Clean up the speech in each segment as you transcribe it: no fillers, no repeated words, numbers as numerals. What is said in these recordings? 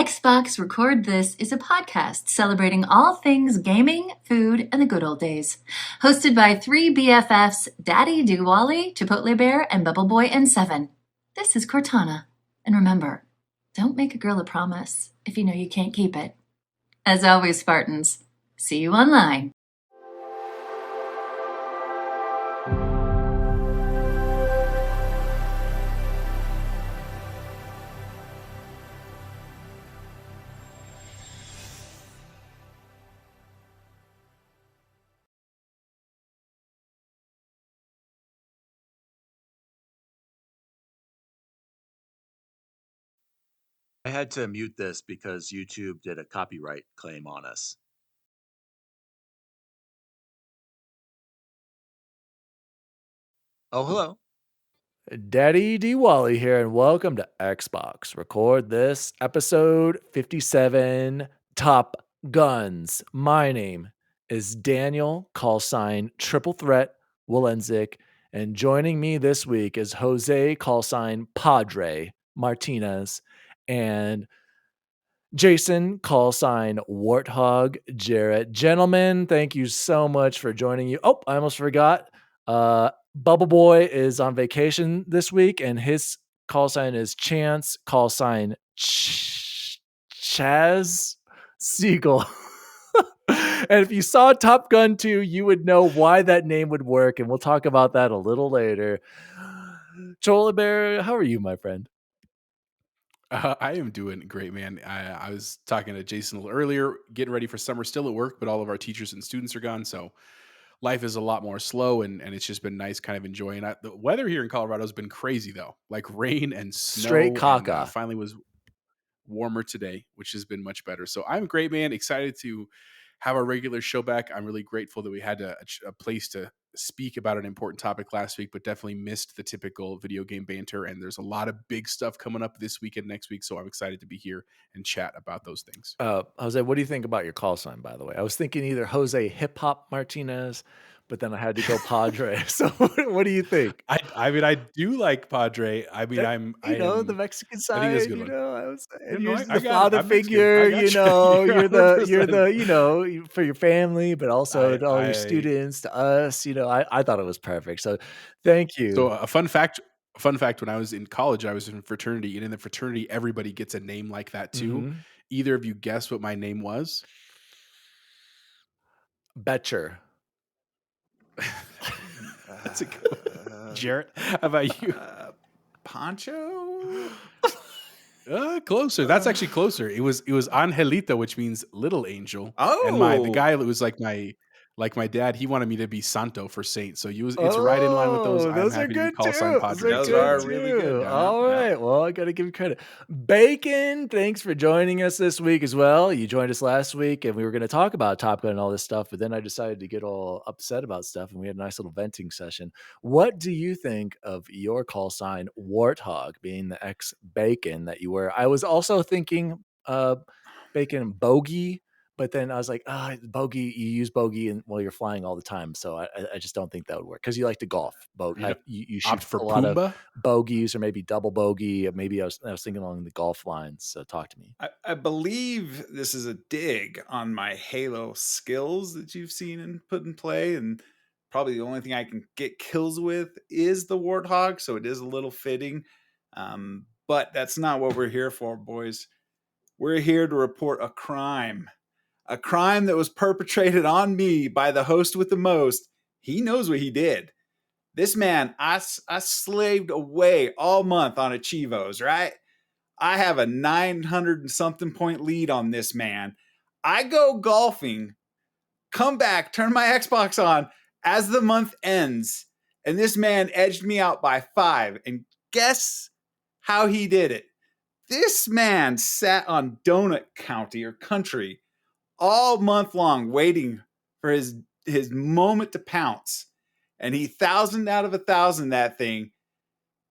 Xbox Record This is a podcast celebrating all things gaming, food, and the good old days. Hosted by three BFFs, DaddyDWALLY, Chipobear, and Bubble Boy and Seven. This is Cortana. And remember, don't make a girl a promise if you know you can't keep it. As always, Spartans, see you online. I had to mute this because YouTube did a copyright claim on us. Oh, hello. DaddyDWALLY here, and welcome to Xbox Record This, episode 57, Top Guns. My name is Daniel, call sign Triple Threat Walendzik, and joining me this week is Jose, call sign Padre Martinez, and Jason, call sign Warthog Jarrett. Gentlemen, thank you so much for joining you. Oh, I almost forgot. Bubble Boy is on vacation this week, and his call sign is Chance, call sign Chaz Siegel. And if you saw Top Gun 2, you would know why that name would work, and we'll talk about that a little later. Chipobear, how are you, my friend? I am doing great, man. I was talking to Jason a little earlier, getting ready for summer, still at work, but all of our teachers and students are gone, so life is a lot more slow, and it's just been nice kind of enjoying it. The weather here in Colorado has been crazy, though, like rain and snow. Straight caca. And, finally was warmer today, which has been much better. So I'm great, man. Excited to have our regular show back. I'm really grateful that we had a place to speak about an important topic last week, but definitely missed the typical video game banter. And there's a lot of big stuff coming up this week and next week. So I'm excited to be here and chat about those things. Jose, what do you think about your call sign, by the way? I was thinking either Jose Hip Hop Martinez, but then I had to go Padre. So what do you think? I mean, I do like Padre. I mean, the Mexican side. I think that's a good one. I was saying, you're the father figure. You're the for your family, but also to all your students, to us. I thought it was perfect. So thank you. So a fun fact. When I was in college, I was in fraternity, and in the fraternity, everybody gets a name like that too. Mm-hmm. Either of you guess what my name was? Betcher. That's a good one. Jarrett, how about you? Poncho? Closer. That's actually closer. It was Angelita, which means little angel. Oh, and the guy that was like my dad, he wanted me to be Santo for Saint. So it's right in line with those. Those are good too. Those are really good. All right. Well, I got to give you credit. Bacon, thanks for joining us this week as well. You joined us last week, and we were going to talk about Top Gun and all this stuff, but then I decided to get all upset about stuff, and we had a nice little venting session. What do you think of your call sign, Warthog, being the ex-Bacon that you were? I was also thinking Bacon Bogey. But then I was like, bogey, you use bogey while you're flying all the time. So I just don't think that would work because you like to golf. You shoot for a lot of bogeys or maybe double bogey. Maybe I was thinking along the golf lines. So talk to me. I believe this is a dig on my Halo skills that you've seen and put in play. And probably the only thing I can get kills with is the Warthog. So it is a little fitting. But that's not what we're here for, boys. We're here to report a crime. A crime that was perpetrated on me by the host with the most. He knows what he did. This man, I slaved away all month on Achievos, right? I have a 900 and something point lead on this man. I go golfing, come back, turn my Xbox on as the month ends, and this man edged me out by 5. And guess how he did it? This man sat on Donut County or Country all month long waiting for his moment to pounce. And he 1,000 out of 1,000 that thing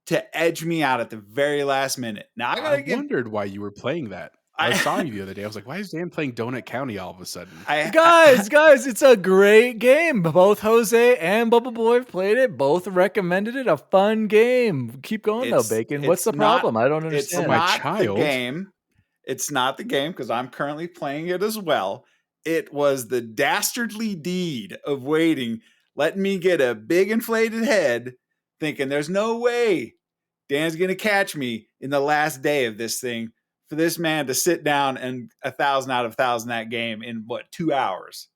to edge me out at the very last minute. Now I wondered why you were playing that. I saw you the other day. I was like, why is Dan playing Donut County all of a sudden? Guys, it's a great game. Both Jose and Bubble Boy played it. Both recommended it. A fun game. Keep going though, Bacon. What's the problem? I don't understand. It's not the game. It's not the game because I'm currently playing it as well. It was the dastardly deed of waiting, letting me get a big inflated head, thinking there's no way Dan's going to catch me in the last day of this thing for this man to sit down and 1,000 out of 1,000 that game in 2 hours.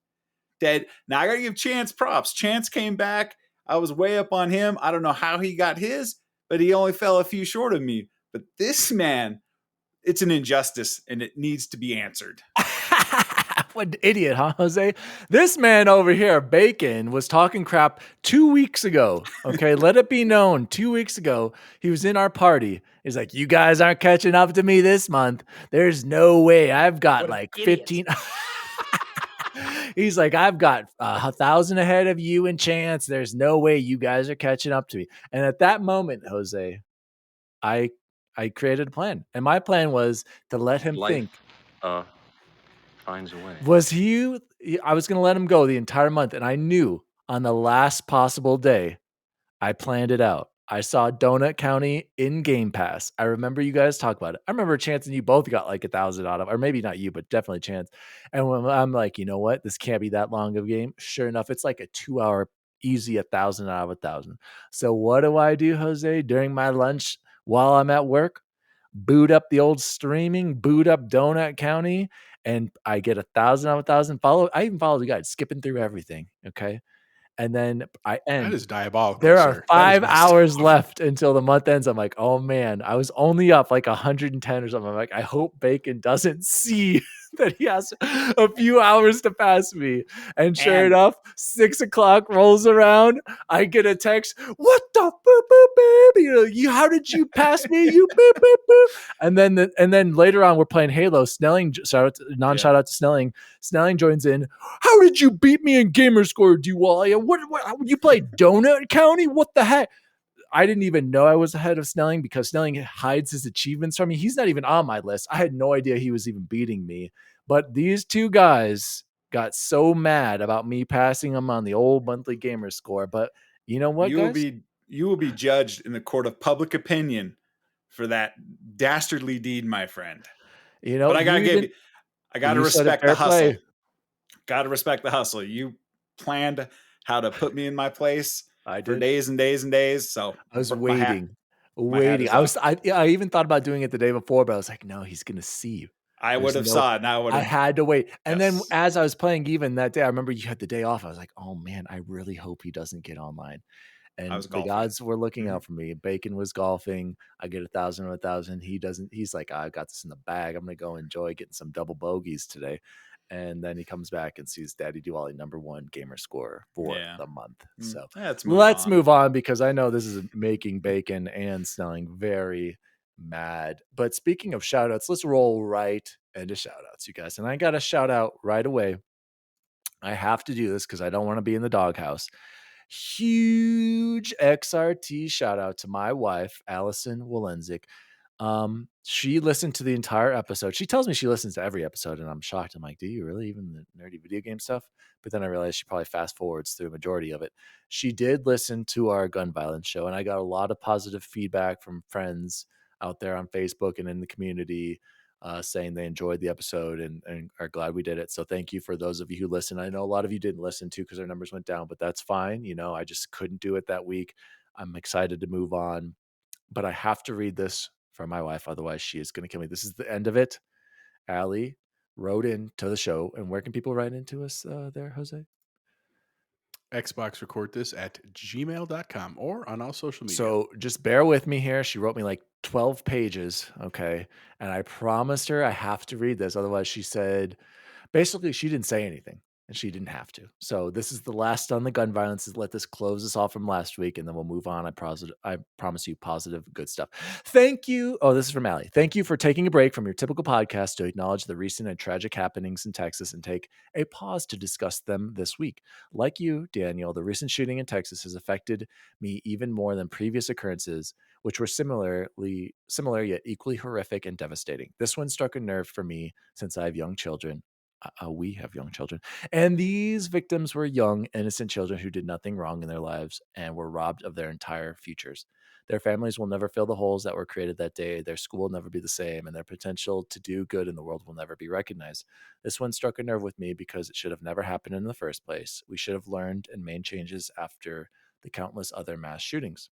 Dead. Now I got to give Chance props. Chance came back. I was way up on him. I don't know how he got his, but he only fell a few short of me. But this man, it's an injustice and it needs to be answered. What an idiot, huh, Jose? This man over here, Bacon, was talking crap 2 weeks ago. Okay, let it be known. 2 weeks ago, he was in our party. He's like, you guys aren't catching up to me this month. There's no way. I've got like 15. He's like, I've got 1,000 ahead of you and Chance. There's no way you guys are catching up to me. And at that moment, Jose, I created a plan. And my plan was to let him think. Finds a way. I was going to let him go the entire month. And I knew on the last possible day, I planned it out. I saw Donut County in Game Pass. I remember you guys talk about it. I remember Chance and you both got like 1,000 out of, or maybe not you, but definitely Chance. And when I'm like, you know what? This can't be that long of a game. Sure enough, it's like a 2-hour easy 1,000 out of 1,000. So what do, Jose, during my lunch while I'm at work? Boot up the old streaming, boot up Donut County, and I get 1,000 out of 1,000. I even follow the guide, skipping through everything. Okay. And then I end. That is diabolical. There are sir. 5 hours left until the month ends. I'm like, oh man, I was only up like 110 or something. I'm like, I hope Bacon doesn't see that he has a few hours to pass me. And sure enough, 6 o'clock rolls around. I get a text. What the boop, boop, boop? You how did you pass me? You boop, boop, boop. And then later on, we're playing Halo. Snelling, shout out to Snelling. Snelling joins in. How did you beat me in Gamerscore, DWALLY? What you played Donut County? What the heck? I didn't even know I was ahead of Snelling because Snelling hides his achievements from me. He's not even on my list. I had no idea he was even beating me. But these two guys got so mad about me passing them on the old monthly Gamerscore. But you know what, guys? You will be judged in the court of public opinion for that dastardly deed, my friend. You know, but I gotta respect the hustle. Gotta respect the hustle. You planned how to put me in my place for days and days and days. So I was waiting. I even thought about doing it the day before, but I was like, no, he's gonna see. I would have saw it. Now I had to wait. And then as I was playing even that day, I remember you had the day off. I was like, oh man, I really hope he doesn't get online. And the gods were looking out for me. Bacon was golfing. I get 1,000 or 1,000. He doesn't. He's like, I got this in the bag. I'm gonna go enjoy getting some double bogeys today. And then he comes back and sees DaddyDWALLY #1 Gamerscore for the month. So let's move on because I know this is making Bacon and Snelling very mad. But speaking of shout outs, let's roll right into shout outs, you guys. And I got a shout out right away. I have to do this because I don't want to be in the doghouse. Huge XRT shout out to my wife, Allison Walendzik. She listened to the entire episode. She tells me she listens to every episode, and I'm shocked. I'm like, do you really? Even the nerdy video game stuff? But then I realized she probably fast forwards through a majority of it. She did listen to our gun violence show, and I got a lot of positive feedback from friends out there on Facebook and in the community saying they enjoyed the episode and are glad we did it. So thank you for those of you who listened. I know a lot of you didn't listen to because our numbers went down, but that's fine. You know, I just couldn't do it that week. I'm excited to move on, but I have to read this for my wife. Otherwise she is going to kill me. This is the end of it. Allie wrote in to the show. And where can people write into us there, Jose? Xbox record this at gmail.com or on all social media. So just bear with me here. She wrote me like 12 pages. Okay. And I promised her I have to read this. Otherwise she said, basically she didn't say anything and she didn't have to. So this is the last on the gun violence. Let this close us off from last week and then we'll move on. I promise you positive, good stuff. Thank you. Oh, this is from Allie. Thank you for taking a break from your typical podcast to acknowledge the recent and tragic happenings in Texas and take a pause to discuss them this week. Like you, Daniel, the recent shooting in Texas has affected me even more than previous occurrences, which were similar yet equally horrific and devastating. This one struck a nerve for me since I have young children. We have young children. And these victims were young, innocent children who did nothing wrong in their lives and were robbed of their entire futures. Their families will never fill the holes that were created that day. Their school will never be the same, and their potential to do good in the world will never be recognized. This one struck a nerve with me because it should have never happened in the first place. We should have learned and made changes after the countless other mass shootings.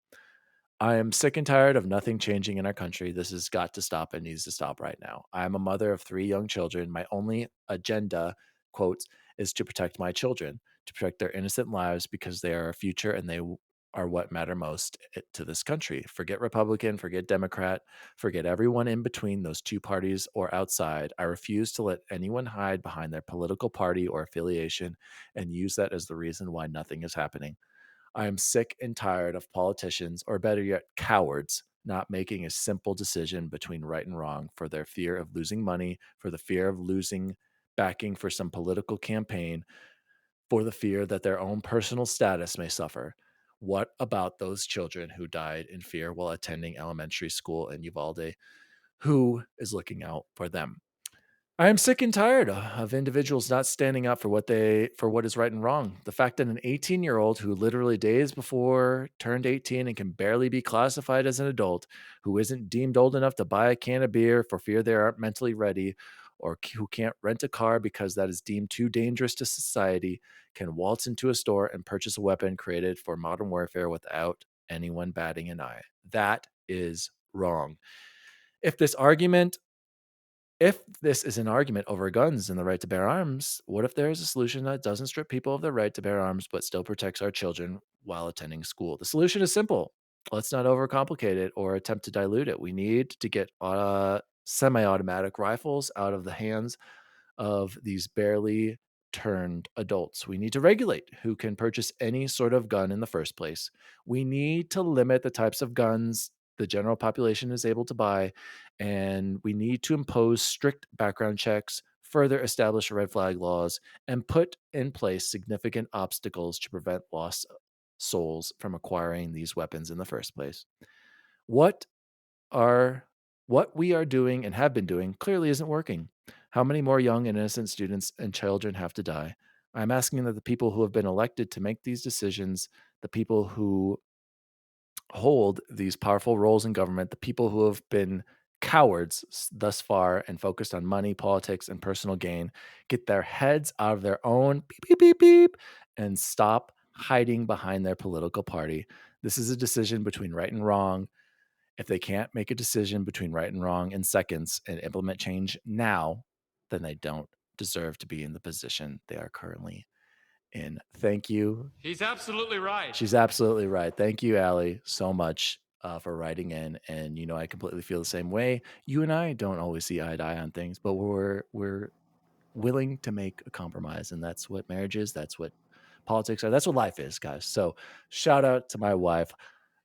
I am sick and tired of nothing changing in our country. This has got to stop and needs to stop right now. I am a mother of 3 young children. My only agenda, quotes, is to protect my children, to protect their innocent lives because they are our future and they are what matter most to this country. Forget Republican, forget Democrat, forget everyone in between those two parties or outside. I refuse to let anyone hide behind their political party or affiliation and use that as the reason why nothing is happening. I am sick and tired of politicians, or better yet, cowards, not making a simple decision between right and wrong for their fear of losing money, for the fear of losing backing for some political campaign, for the fear that their own personal status may suffer. What about those children who died in fear while attending elementary school in Uvalde? Who is looking out for them? I am sick and tired of individuals not standing up for what is right and wrong. The fact that an 18-year-old who literally days before turned 18 and can barely be classified as an adult, who isn't deemed old enough to buy a can of beer for fear they aren't mentally ready, or who can't rent a car because that is deemed too dangerous to society, can waltz into a store and purchase a weapon created for modern warfare without anyone batting an eye. That is wrong. If this is an argument over guns and the right to bear arms, what if there is a solution that doesn't strip people of their right to bear arms but still protects our children while attending school? The solution is simple. Let's not overcomplicate it or attempt to dilute it. We need to get semi-automatic rifles out of the hands of these barely turned adults. We need to regulate who can purchase any sort of gun in the first place. We need to limit the types of guns the general population is able to buy, and we need to impose strict background checks, further establish red flag laws, and put in place significant obstacles to prevent lost souls from acquiring these weapons in the first place. What are what we are doing and have been doing clearly isn't working. How many more young and innocent students and children have to die? I'm asking that the people who have been elected to make these decisions, the people who hold these powerful roles in government, the people who have been cowards thus far and focused on money, politics, and personal gain, get their heads out of their own beep, beep, beep, beep, and stop hiding behind their political party. This is a decision between right and wrong. If they can't make a decision between right and wrong in seconds and implement change now, then they don't deserve to be in the position they are currently in. Thank you. He's absolutely right. She's absolutely right. Thank you, Allie, so much for writing in. And I completely feel the same way. You and I don't always see eye to eye on things, but we're willing to make a compromise, and that's what marriage is. That's what politics are. That's what life is, guys. So shout out to my wife.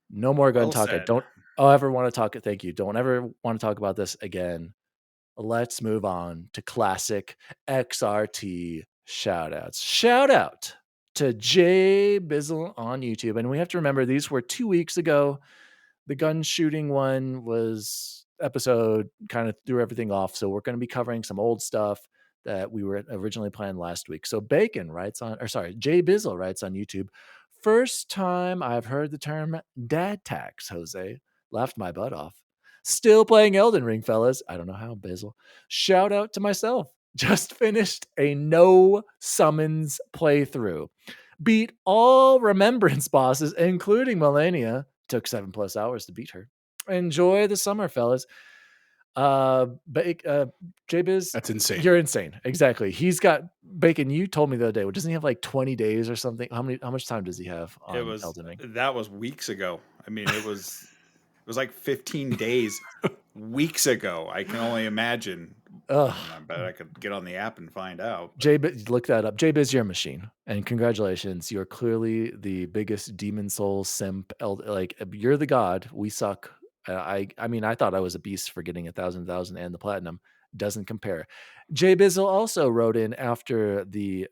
No more gun Well talk. I said. don't ever want to talk. Thank you. Don't ever want to talk about this again. Let's move on to classic XRT shoutouts. Shout out to Jay Bizzle on YouTube. And we have to remember these were 2 weeks ago. The gun shooting one was episode kind of threw everything off. So we're going to be covering some old stuff that we were originally planned last week. So Jay Bizzle writes on YouTube. First time I've heard the term dad tax, Jose. Laughed my butt off. Still playing Elden Ring, fellas. I don't know how, Bizzle. Shout out to myself. Just finished a no summons playthrough. Beat all remembrance bosses, including Melania. Took 7+ hours to beat her. Enjoy the summer, fellas. J-Biz, That's insane. You're insane. Exactly. He's got Bacon. You told me the other day. Well, doesn't he have like 20 days or something? How much time does he have on Elden Ring? That was weeks ago. I mean, it was like 15 days weeks ago. I can only imagine. Ugh. I bet I could get on the app and find out. J-Biz, look that up. J-Biz, you're a machine. And congratulations. You're clearly the biggest demon soul simp. You're the god. We suck. I mean, I thought I was a beast for getting 1,000 and the platinum. Doesn't compare. Jay Bizzle also wrote in after the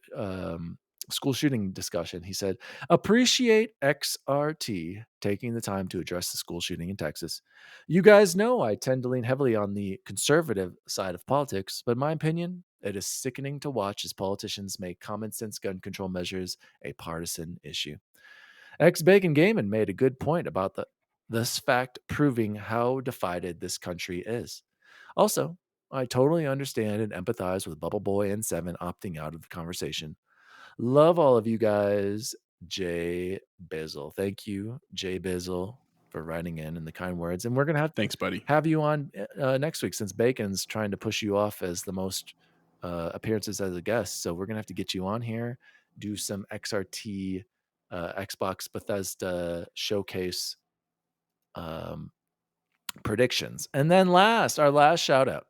school shooting discussion. He said, appreciate XRT taking the time to address the school shooting in Texas. You guys know I tend to lean heavily on the conservative side of politics, but in my opinion, it is sickening to watch as politicians make common sense gun control measures a partisan issue. X Bacon Gaiman made a good point about this fact proving how divided this country is. Also, I totally understand and empathize with Bubble Boy and Seven opting out of the conversation. Love all of you guys. Jay Bizzle. Thank you, Jay Bizzle, for writing in and the kind words. And we're going to Thanks, buddy. have you on next week since Bacon's trying to push you off as the most appearances as a guest. So we're going to have to get you on here, do some XRT Xbox Bethesda showcase predictions. And then our last shout out,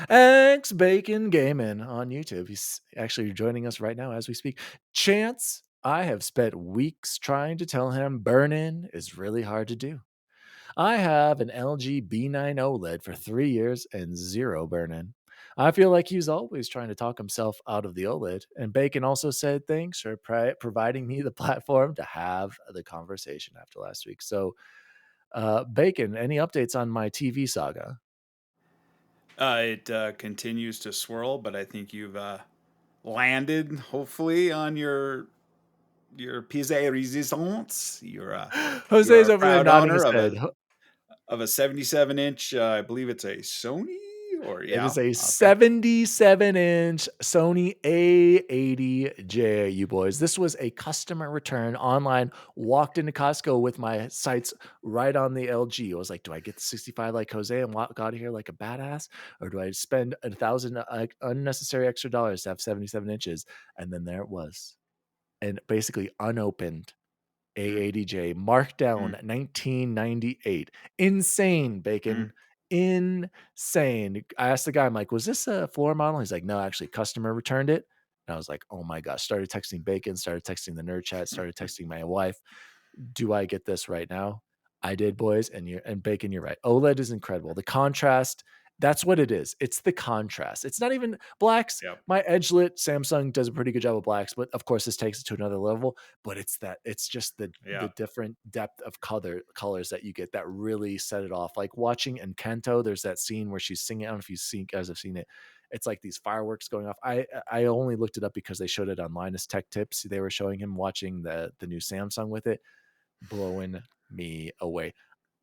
X Bacon Gaming on YouTube. He's actually joining us right now as we speak. Chance, I have spent weeks trying to tell him burn-in is really hard to do. I have an LG B9 OLED for 3 years and 0 burn-in. I feel like he's always trying to talk himself out of the OLED. And Bacon also said thanks for providing me the platform to have the conversation after last week. So, Bacon, any updates on my TV saga? It continues to swirl, but I think you've landed, hopefully, on your pièce de résistance. Jose's you're a over there proud nodding his owner head. of a 77-inch, I believe it's a Sony, or It yeah, is a okay. 77-inch Sony A80J, you boys. This was a customer return online. Walked into Costco with my sights right on the LG. I was like, do I get the 65 like Jose and walk out of here like a badass? Or do I spend $1,000 unnecessary extra dollars to have 77 inches? And then there it was. And basically unopened A80J, marked down 1998. Insane, Bacon. Insane. I asked the guy, I'm like, was this a floor model? He's like, no, actually, customer returned it. And I was like, oh my gosh. Started texting Bacon, started texting the nerd chat, started texting my wife. Do I get this right now? I did, boys. And Bacon, you're right. OLED is incredible. The contrast, that's what it is. It's the contrast. It's not even blacks. Yep. My edge-lit Samsung does a pretty good job of blacks, but of course this takes it to another level. But it's just the different depth of colors that you get that really set it off. Like watching Encanto, there's that scene where she's singing. I don't know if you guys have seen it. It's like these fireworks going off. I only looked it up because they showed it on Linus Tech Tips. They were showing him watching the new Samsung with it. Blowing me away.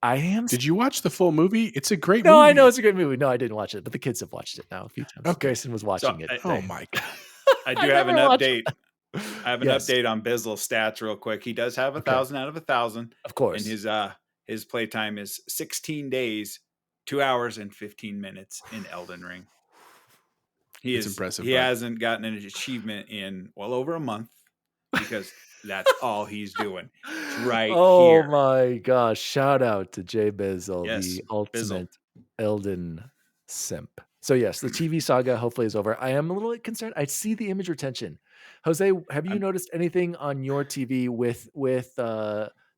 Did you watch the full movie? It's a great No, movie. I know it's a great movie. No, I didn't watch it, but the kids have watched it now a few times. Okay. Grayson was watching it. Oh my God. I do have an update. I have an Yes. update on Bizzle's stats real quick. He does have 1,000 out of 1,000. Of course. And his playtime is 16 days, 2 hours and 15 minutes in Elden Ring. It's impressive. He hasn't gotten an achievement in well over a month because that's all he's doing. It's right here. Oh my gosh. Shout out to Jay Bizzle, Yes, the ultimate Elden simp. So yes, the TV saga hopefully is over. I am a little concerned. I see the image retention. Jose, have you noticed anything on your TV with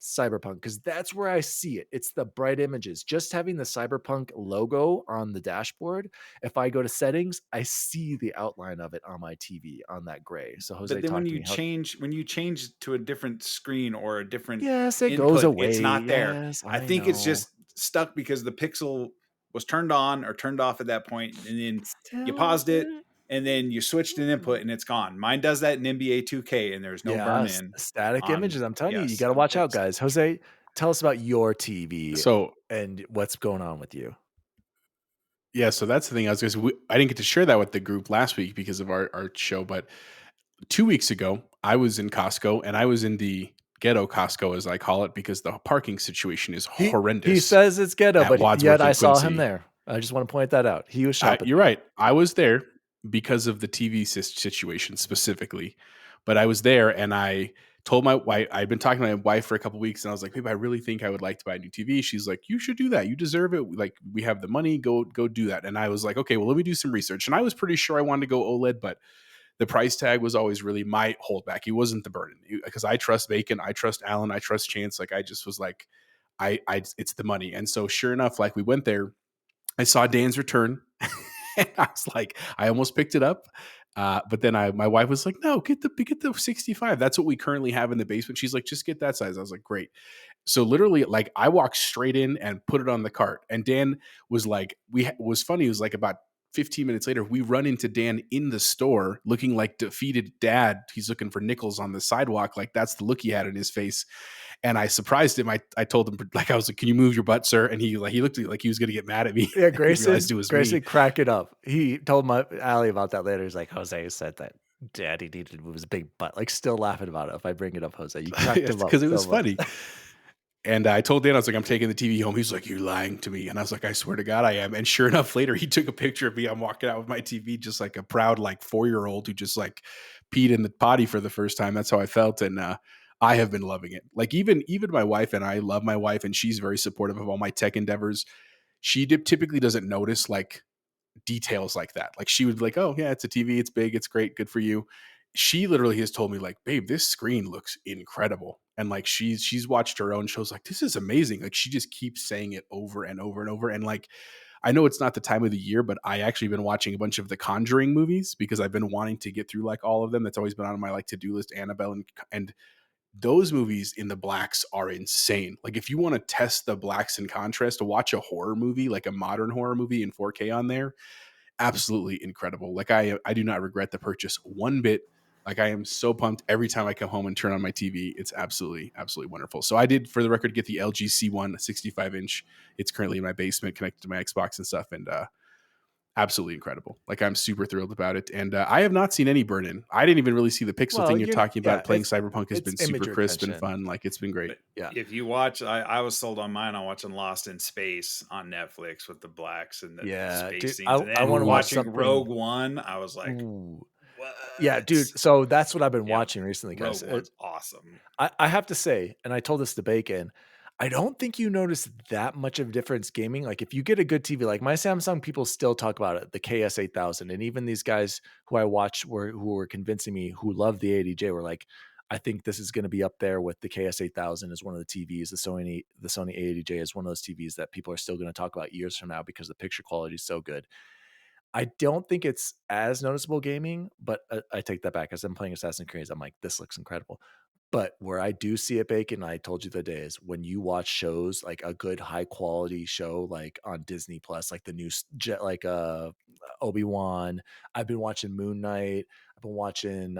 Cyberpunk? Because that's where I see it. It's the bright images. Just having the Cyberpunk logo on the dashboard. If I go to settings, I see the outline of it on my TV on that gray. So Jose, but then when you change to a different screen or a different it input, goes away. it's not there. Yes, I think it's just stuck because the pixel was turned on or turned off at that point, and then you paused it. And then you switched an input and it's gone. Mine does that in NBA 2K and there's no burn in. Static images. I'm telling you got to watch out, guys. Jose, tell us about your TV and what's going on with you. Yeah, so that's the thing. I didn't get to share that with the group last week because of our show, but 2 weeks ago, I was in Costco and I was in the ghetto Costco, as I call it, because the parking situation is horrendous. He says it's ghetto, but yet I saw him there. I just want to point that out. He was shopping. You're right. I was there because of the TV situation specifically, but I was there and I told my wife, I'd been talking to my wife for a couple of weeks and I was like, babe, I really think I would like to buy a new TV. She's like, you should do that. You deserve it. Like, we have the money, go do that. And I was like, okay, well, let me do some research. And I was pretty sure I wanted to go OLED, but the price tag was always really my holdback. It wasn't the burden because I trust Bacon. I trust Alan. I trust Chance. Like, I just was like, it's the money. And so sure enough, like we went there, I saw Dan's return. And I was like, I almost picked it up. But then my wife was like, no, get the 65. That's what we currently have in the basement. She's like, just get that size. I was like, great. So literally, like, I walked straight in and put it on the cart. And Dan was like, it was funny. It was like about 15 minutes later, we run into Dan in the store looking like defeated dad. He's looking for nickels on the sidewalk. Like that's the look he had in his face. And I surprised him. I told him, like, I was like, "Can you move your butt, sir?" And he looked like he was going to get mad at me. Yeah, He realized it was Grayson me. crack it up. He told Allie about that later. He's like, Jose said that Daddy needed to move his big butt. Like, still laughing about it. If I bring it up, Jose, you cracked him up Because it was so much. funny. And I told Dan, I was like, "I'm taking the TV home." He's like, "You're lying to me." And I was like, "I swear to God, I am." And sure enough, later he took a picture of me. I'm walking out with my TV, just like a proud, like 4-year-old who just like peed in the potty for the first time. That's how I felt. And I have been loving it. Like even my wife, and I love my wife, and she's very supportive of all my tech endeavors. She typically doesn't notice like details like that. Like she would be like, "Oh yeah, it's a TV. It's big. It's great. Good for you." She literally has told me like, "Babe, this screen looks incredible." And like she's watched her own shows like, "This is amazing." Like she just keeps saying it over and over and over. And like, I know it's not the time of the year, but I actually been watching a bunch of the Conjuring movies because I've been wanting to get through like all of them. That's always been on my like to-do list. Annabelle and those movies in the blacks are insane. Like if you want to test the blacks and contrast, to watch a horror movie, like a modern horror movie in 4K on there, absolutely incredible. Like I do not regret the purchase one bit. Like I am so pumped every time I come home and turn on my TV. It's absolutely wonderful. So I did, for the record, get the LG C1 65-inch. It's currently in my basement connected to my Xbox and stuff, and absolutely incredible. Like I'm super thrilled about it. And I have not seen any burn in. I didn't even really see the pixel thing you're talking about. Playing Cyberpunk has been super crisp and fun. Like it's been great. But Yeah. if you watch, I was sold on mine on watching Lost in Space on Netflix with the blacks and the space dude, scenes. And then I want to watch watching Rogue One, I was like, what? Yeah, dude. So that's what I've been watching recently, guys. Rogue One's awesome. I have to say, and I told this to Bacon, I don't think you notice that much of a difference gaming. Like if you get a good TV, like my Samsung, people still talk about it, the KS8000. And even these guys who I watched who were convincing me, who love the 80J, were like, I think this is going to be up there with the KS8000 as one of the TVs. The Sony 80J is one of those TVs that people are still going to talk about years from now because the picture quality is so good. I don't think it's as noticeable gaming, but I take that back. As I'm playing Assassin's Creed, I'm like, this looks incredible. But where I do see it, Bacon, I told you the day, is when you watch shows, like a good high quality show, like on Disney Plus, like the new like Obi-Wan. I've been watching Moon Knight. I've been watching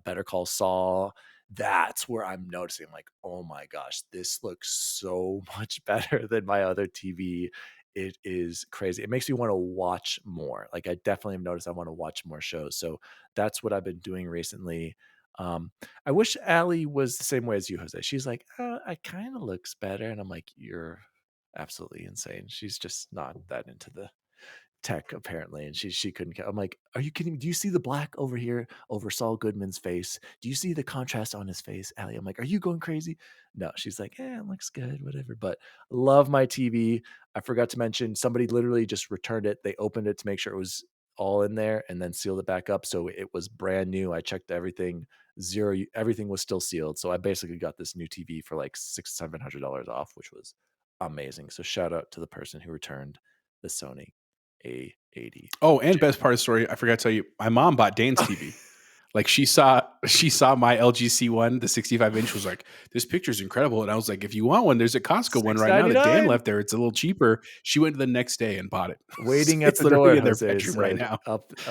Better Call Saul. That's where I'm noticing, like, oh my gosh, this looks so much better than my other TV. It is crazy. It makes me want to watch more. Like I definitely have noticed I want to watch more shows. So that's what I've been doing recently. I wish Allie was the same way as you, Jose. She's like, I kind of looks better. And I'm like, you're absolutely insane. She's just not that into the tech apparently. And she couldn't. I'm like, are you kidding me? Do you see the black over here over Saul Goodman's face? Do you see the contrast on his face, Allie? I'm like, are you going crazy? No, she's like, it looks good, whatever. But love my TV. I forgot to mention, somebody literally just returned it. They opened it to make sure it was all in there and then sealed it back up. So it was brand new. I checked everything. Everything was still sealed. So I basically got this new TV for like $600-700 off, which was amazing. So shout out to the person who returned the Sony A80. Oh, and best part of the story, I forgot to tell you, my mom bought Dan's TV. Like she saw my LG C1, the 65-inch, was like, this picture's incredible. And I was like, if you want one, there's a Costco one right now that Dan left there. It's a little cheaper. She went the next day and bought it. Waiting at the door in their bedroom right now.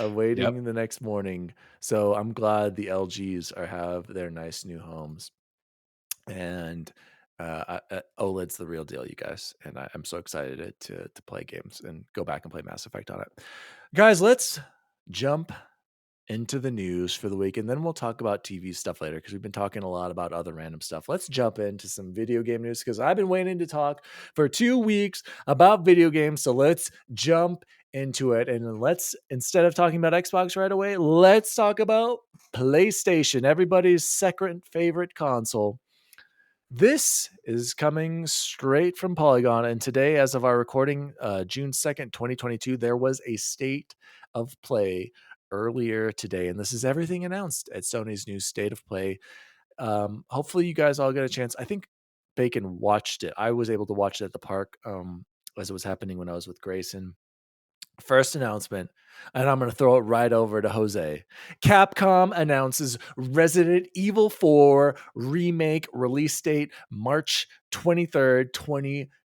Waiting the next morning. So I'm glad the LGs have their nice new homes. And OLED's the real deal, you guys. And I'm so excited to play games and go back and play Mass Effect on it. Guys, let's jump into the news for the week, and then we'll talk about TV stuff later because we've been talking a lot about other random stuff. Let's jump into some video game news because I've been waiting to talk for 2 weeks about video games. So let's jump into it, and let's, instead of talking about Xbox right away, let's talk about PlayStation, everybody's second favorite console. This is coming straight from Polygon, and today, as of our recording, June 2nd, 2022, there was a state of play earlier today, and this is everything announced at Sony's new State of Play. Hopefully you guys all get a chance. I think Bacon watched it. I was able to watch it at the park as it was happening when I was with Grayson. First announcement, and I'm going to throw it right over to Jose. Capcom announces Resident Evil 4 remake release date March 23rd,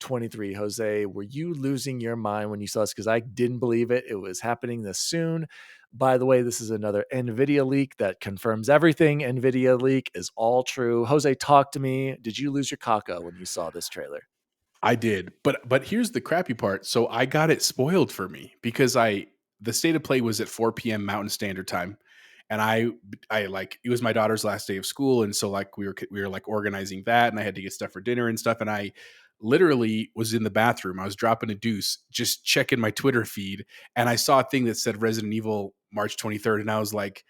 23. Jose, were you losing your mind when you saw this? Because I didn't believe it. It was happening this soon. By the way, this is another NVIDIA leak that confirms everything. NVIDIA leak is all true. Jose, talk to me. Did you lose your caca when you saw this trailer? I did, but here's the crappy part. So I got it spoiled for me because the state of play was at 4 p.m. Mountain Standard Time, and I like it was my daughter's last day of school, and so like we were like organizing that, and I had to get stuff for dinner and stuff, and I literally was in the bathroom. I was dropping a deuce, just checking my Twitter feed, and I saw a thing that said Resident Evil March 23rd, and I was like,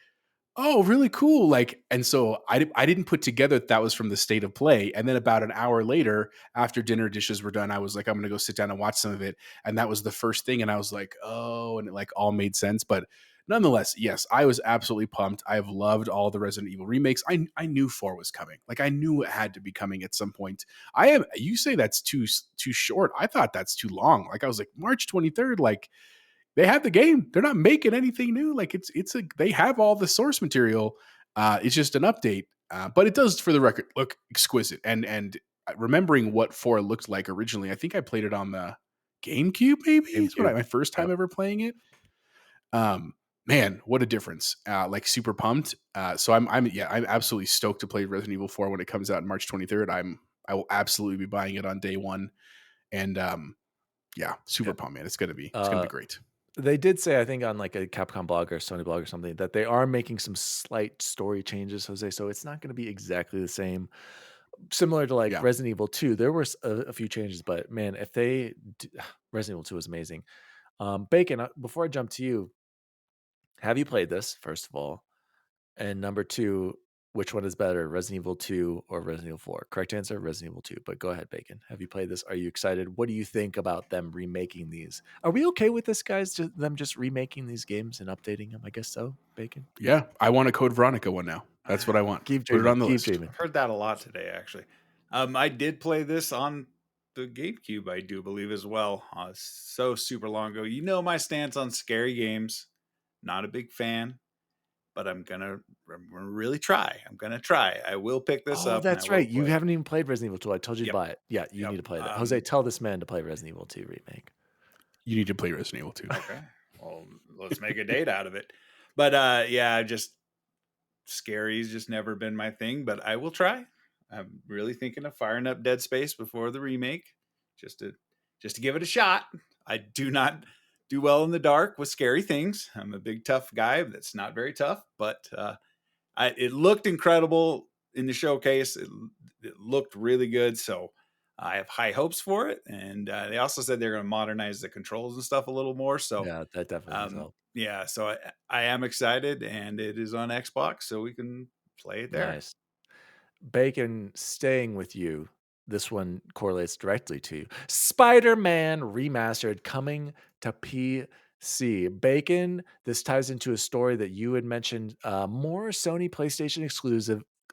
oh, really cool. Like, and so I didn't put together that was from the state of play. And then about an hour later, after dinner dishes were done, I was like, I'm going to go sit down and watch some of it. And that was the first thing. And I was like, oh, and it like all made sense. But nonetheless, yes, I was absolutely pumped. I have loved all the Resident Evil remakes. I knew 4 was coming. Like I knew it had to be coming at some point. You say that's too short. I thought that's too long. Like I was like March 23rd, like, they have the game. They're not making anything new. Like they have all the source material. It's just an update. But it does, for the record, look exquisite. And remembering what 4 looked like originally, I think I played it on the GameCube. Maybe it's my first time ever playing it. Man, what a difference! Like super pumped. So I'm absolutely stoked to play Resident Evil 4 when it comes out on March 23rd. I will absolutely be buying it on day one. And super pumped, man. It's gonna be great. They did say, I think on like a Capcom blog or Sony blog or something, that they are making some slight story changes, Jose. So it's not going to be exactly the same. Similar to like Resident Evil 2, there were a few changes, but man, Resident Evil 2 was amazing. Bacon, before I jump to you, have you played this, first of all? And number 2, which one is better, Resident Evil 2 or Resident Evil 4? Correct answer, Resident Evil 2. But go ahead, Bacon. Have you played this? Are you excited? What do you think about them remaking these? Are we okay with this, guys? Them just remaking these games and updating them? I guess so, Bacon. Yeah, I want a Code Veronica one now. That's what I want. Keep dreaming. Put it on the list. Dreaming. I've heard that a lot today, actually. I did play this on the GameCube, I do believe, as well. So super long ago. You know my stance on scary games. Not a big fan. But I'm gonna really try. I'm gonna try. I will pick this up. Oh, that's right. You haven't even played Resident Evil 2. I told you to buy it. Yeah, you need to play that. Jose, tell this man to play Resident Evil 2 remake. You need to play Resident Evil 2. Okay. Well, let's make a date out of it. But just scary's just never been my thing. But I will try. I'm really thinking of firing up Dead Space before the remake, just to give it a shot. I do not do well in the dark with scary things. I'm a big tough guy that's not very tough, but it looked incredible in the showcase. It looked really good, so I have high hopes for it. And they also said they're going to modernize the controls and stuff a little more. So yeah, that definitely helps. Yeah, so I am excited, and it is on Xbox, so we can play it there. Nice. Bacon, staying with you. This one correlates directly to you. Spider-Man Remastered coming to PC. Bacon, this ties into a story that you had mentioned. More Sony PlayStation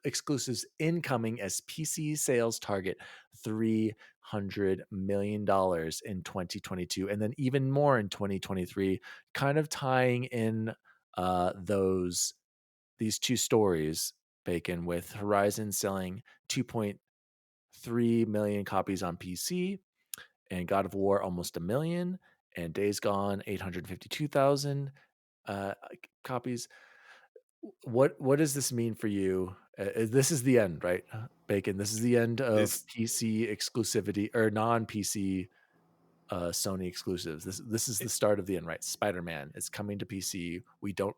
exclusives incoming as PC sales target $300 million in 2022, and then even more in 2023, kind of tying in these two stories, Bacon, with Horizon selling 2.3 million copies on PC, and God of War almost 1 million, and Days Gone 852,000 copies. What does this mean for you? This is the end, right, Bacon? This is the end of PC exclusivity or non-PC Sony exclusives. This is the start of the end, right? Spider-Man is coming to PC.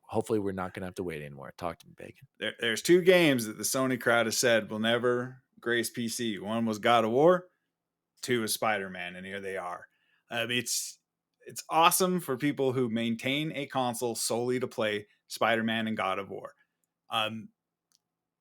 Hopefully we're not going to have to wait anymore. Talk to me, Bacon. There's 2 games that the Sony crowd has said will never grace PC. One was God of War, 2 is Spider-Man, and here they are. It's awesome for people who maintain a console solely to play Spider-Man and God of War.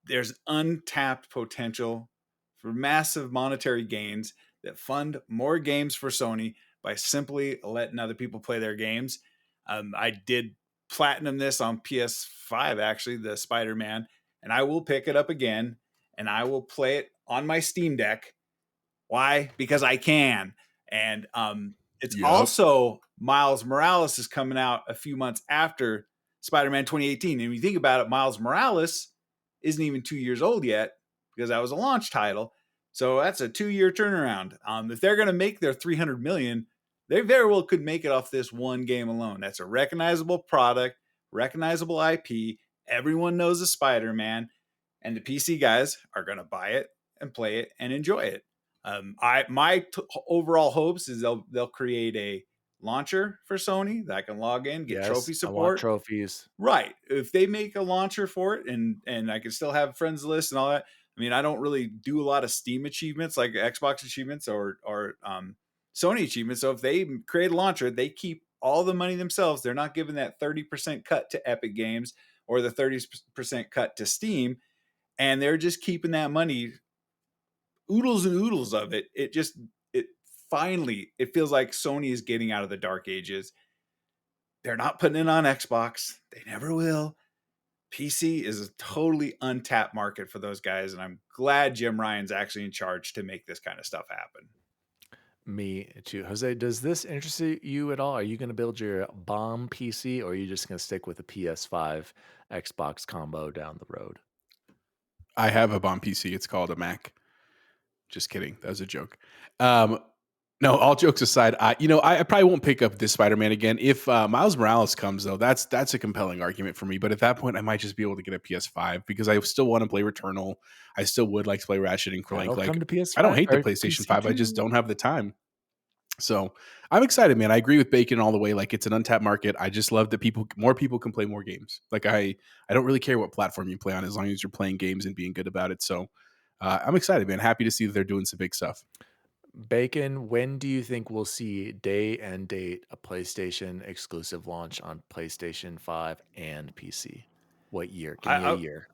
There's untapped potential for massive monetary gains that fund more games for Sony by simply letting other people play their games. I did platinum this on PS5, actually, the Spider-Man, and I will pick it up again, and I will play it on my Steam Deck. Why? Because I can. And it's also Miles Morales is coming out a few months after Spider-Man 2018. And when you think about it, Miles Morales isn't even 2 years old yet, because that was a launch title. So that's a 2-year turnaround. If they're going to make their 300 million, they very well could make it off this one game alone. That's a recognizable product, recognizable IP. Everyone knows a Spider-Man, and the PC guys are going to buy it and play it and enjoy it. My overall hopes is they'll create a launcher for Sony that I can log in, get trophy I want support. trophies. Right. If they make a launcher for it and I can still have friends list and all that. I mean, I don't really do a lot of Steam achievements like Xbox achievements or Sony achievements. So if they create a launcher, they keep all the money themselves. They're not giving that 30% cut to Epic Games or the 30% cut to Steam. And they're just keeping that money, oodles and oodles of it. It finally feels like Sony is getting out of the dark ages. They're not putting it on Xbox. They never will. PC is a totally untapped market for those guys, and I'm glad Jim Ryan's actually in charge to make this kind of stuff happen. Me too. Jose, does this interest you at all? Are you going to build your bomb PC, or are you just going to stick with the PS5 Xbox combo down the road? I have a bomb PC. It's called a Mac. Just kidding. That was a joke. No, all jokes aside, I probably won't pick up this Spider-Man again. If Miles Morales comes, though, that's a compelling argument for me. But at that point, I might just be able to get a PS5 because I still want to play Returnal. I still would like to play Ratchet and Clank. Come to PS5, I don't hate the PlayStation 5. I just don't have the time. So I'm excited, man. I agree with Bacon all the way. Like, it's an untapped market. I just love that more people can play more games. Like, I don't really care what platform you play on as long as you're playing games and being good about it. So I'm excited, man. Happy to see that they're doing some big stuff. Bacon, when do you think we'll see day and date a PlayStation exclusive launch on PlayStation 5 and PC? What year? Give me a year.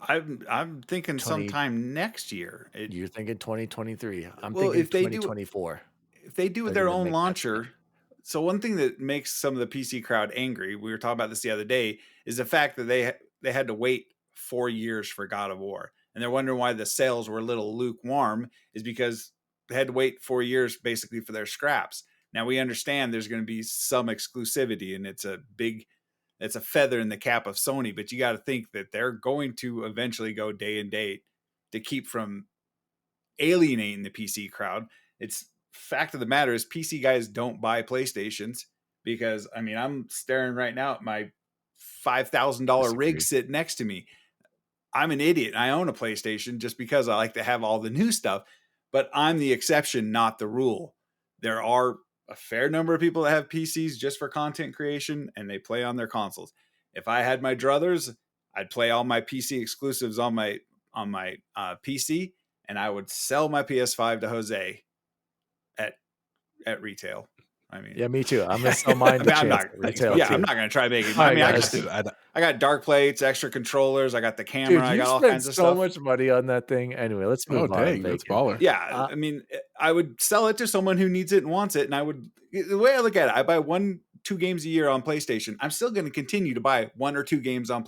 I'm thinking sometime next year. You're thinking 2023. I'm thinking 2024. If they do with their own launcher. So one thing that makes some of the PC crowd angry, we were talking about this the other day, is the fact that they had to wait 4 years for God of War. And they're wondering why the sales were a little lukewarm, is because they had to wait 4 years basically for their scraps. Now we understand there's going to be some exclusivity, and it's a feather in the cap of Sony, but you got to think that they're going to eventually go day and date to keep from alienating the PC crowd. It's fact of the matter is PC guys don't buy PlayStations because, I mean, I'm staring right now at my $5,000 rig sitting next to me. I'm an idiot. I own a PlayStation just because I like to have all the new stuff, but I'm the exception, not the rule. There are a fair number of people that have PCs just for content creation, and they play on their consoles. If I had my druthers, I'd play all my PC exclusives on my PC, and I would sell my PS5 to Jose at retail. I mean, yeah, me too. I'm gonna sell mine to I'm not gonna try making. I mean, I got dark plates, extra controllers. I got the camera. I got all kinds of stuff. So much money on that thing. Anyway, let's move on. Dang, that's baller. Yeah, I mean, I would sell it to someone who needs it and wants it, and the way I look at it, I buy 1-2 games a year on PlayStation. I'm still going to continue to buy 1 or 2 games on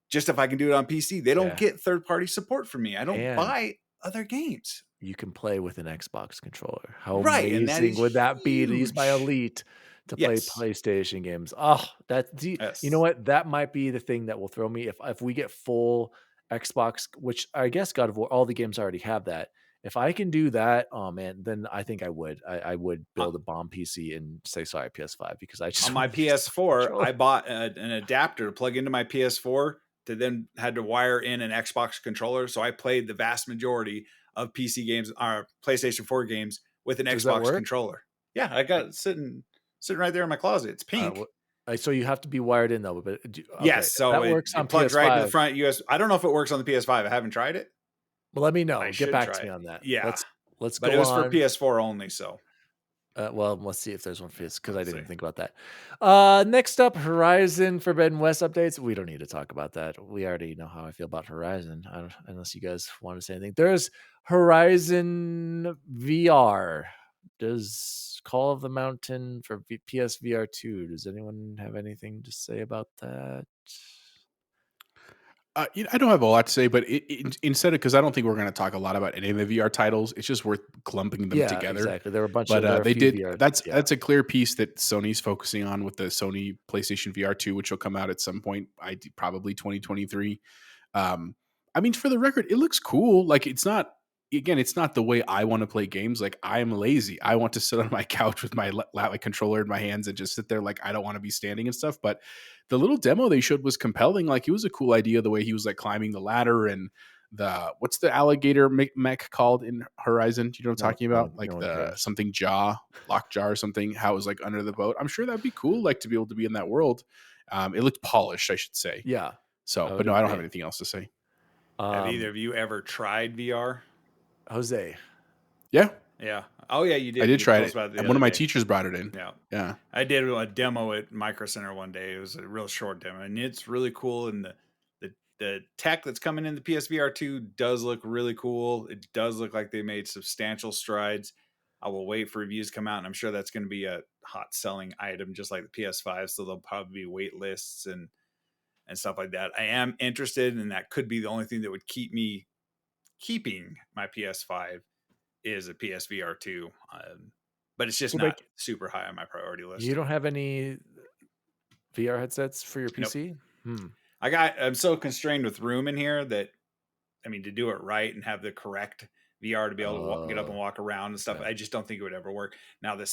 just if I can do it on PC. They don't get third-party support from me. I don't buy other games. You can play with an Xbox controller. How amazing would that be to use my Elite to play PlayStation games? Oh, you know what? That might be the thing that will throw me if we get full Xbox, which I guess God of War, all the games already have that. If I can do that, oh man, then I think I would. I would build a bomb PC and say sorry PS5 because I just on my PS4 I bought an adapter to plug into my PS4 to then had to wire in an Xbox controller. So I played the vast majority of PC games or PlayStation 4 games with an Xbox controller. Yeah, I got it sitting right there in my closet. It's pink. So you have to be wired in though, but yes, so that works on plugs PS5. Right to the front US. I don't know if it works on the PS5. I haven't tried it. Well, let me know. Get back to me on that. Yeah, let's go. But it was for PS4 only. So, well, let's see if there's one for this because I didn't think about that. Next up, Horizon Forbidden West updates. We don't need to talk about that. We already know how I feel about Horizon. Unless you guys want to say anything. There's Horizon VR. Does Call of the Mountain for PSVR 2. Does anyone have anything to say about that? I don't have a lot to say, but instead of, because I don't think we're going to talk a lot about any of the VR titles, it's just worth clumping them together. Exactly. There were a bunch of they did. VR, that's a clear piece that Sony's focusing on with the Sony PlayStation VR 2, which will come out at some point, probably 2023. I mean, for the record, it looks cool. Like, it's not again, it's not the way I want to play games. Like, I am lazy. I want to sit on my couch with my like controller in my hands and just sit there. Like, I don't want to be standing and stuff. But the little demo they showed was compelling. Like, it was a cool idea the way he was like climbing the ladder and what's the alligator mech called in Horizon? Do you know what I'm talking about? Like something lockjaw or something. How it was like under the boat. I'm sure that'd be cool. Like to be able to be in that world. It looked polished, I should say. Yeah. So, but no, I don't have anything else to say. Have either of you ever tried VR? Jose? Yeah. Oh yeah, you did. I did try it. And one of my teachers brought it in. Yeah. I did a demo at Micro Center one day. It was a real short demo, and it's really cool. And the tech that's coming in the PSVR 2 does look really cool. It does look like they made substantial strides. I will wait for reviews to come out, and I'm sure that's going to be a hot selling item, just like the PS5. So there'll probably be wait lists and stuff like that. I am interested, and that could be the only thing that would keep me keeping my PS5 is a PSVR 2. But it's just not super high on my priority list. You don't have any VR headsets for your PC? Nope. I'm so constrained with room in here that, I mean, to do it right and have the correct VR to be able to get up and walk around and stuff, I just don't think it would ever work. Now the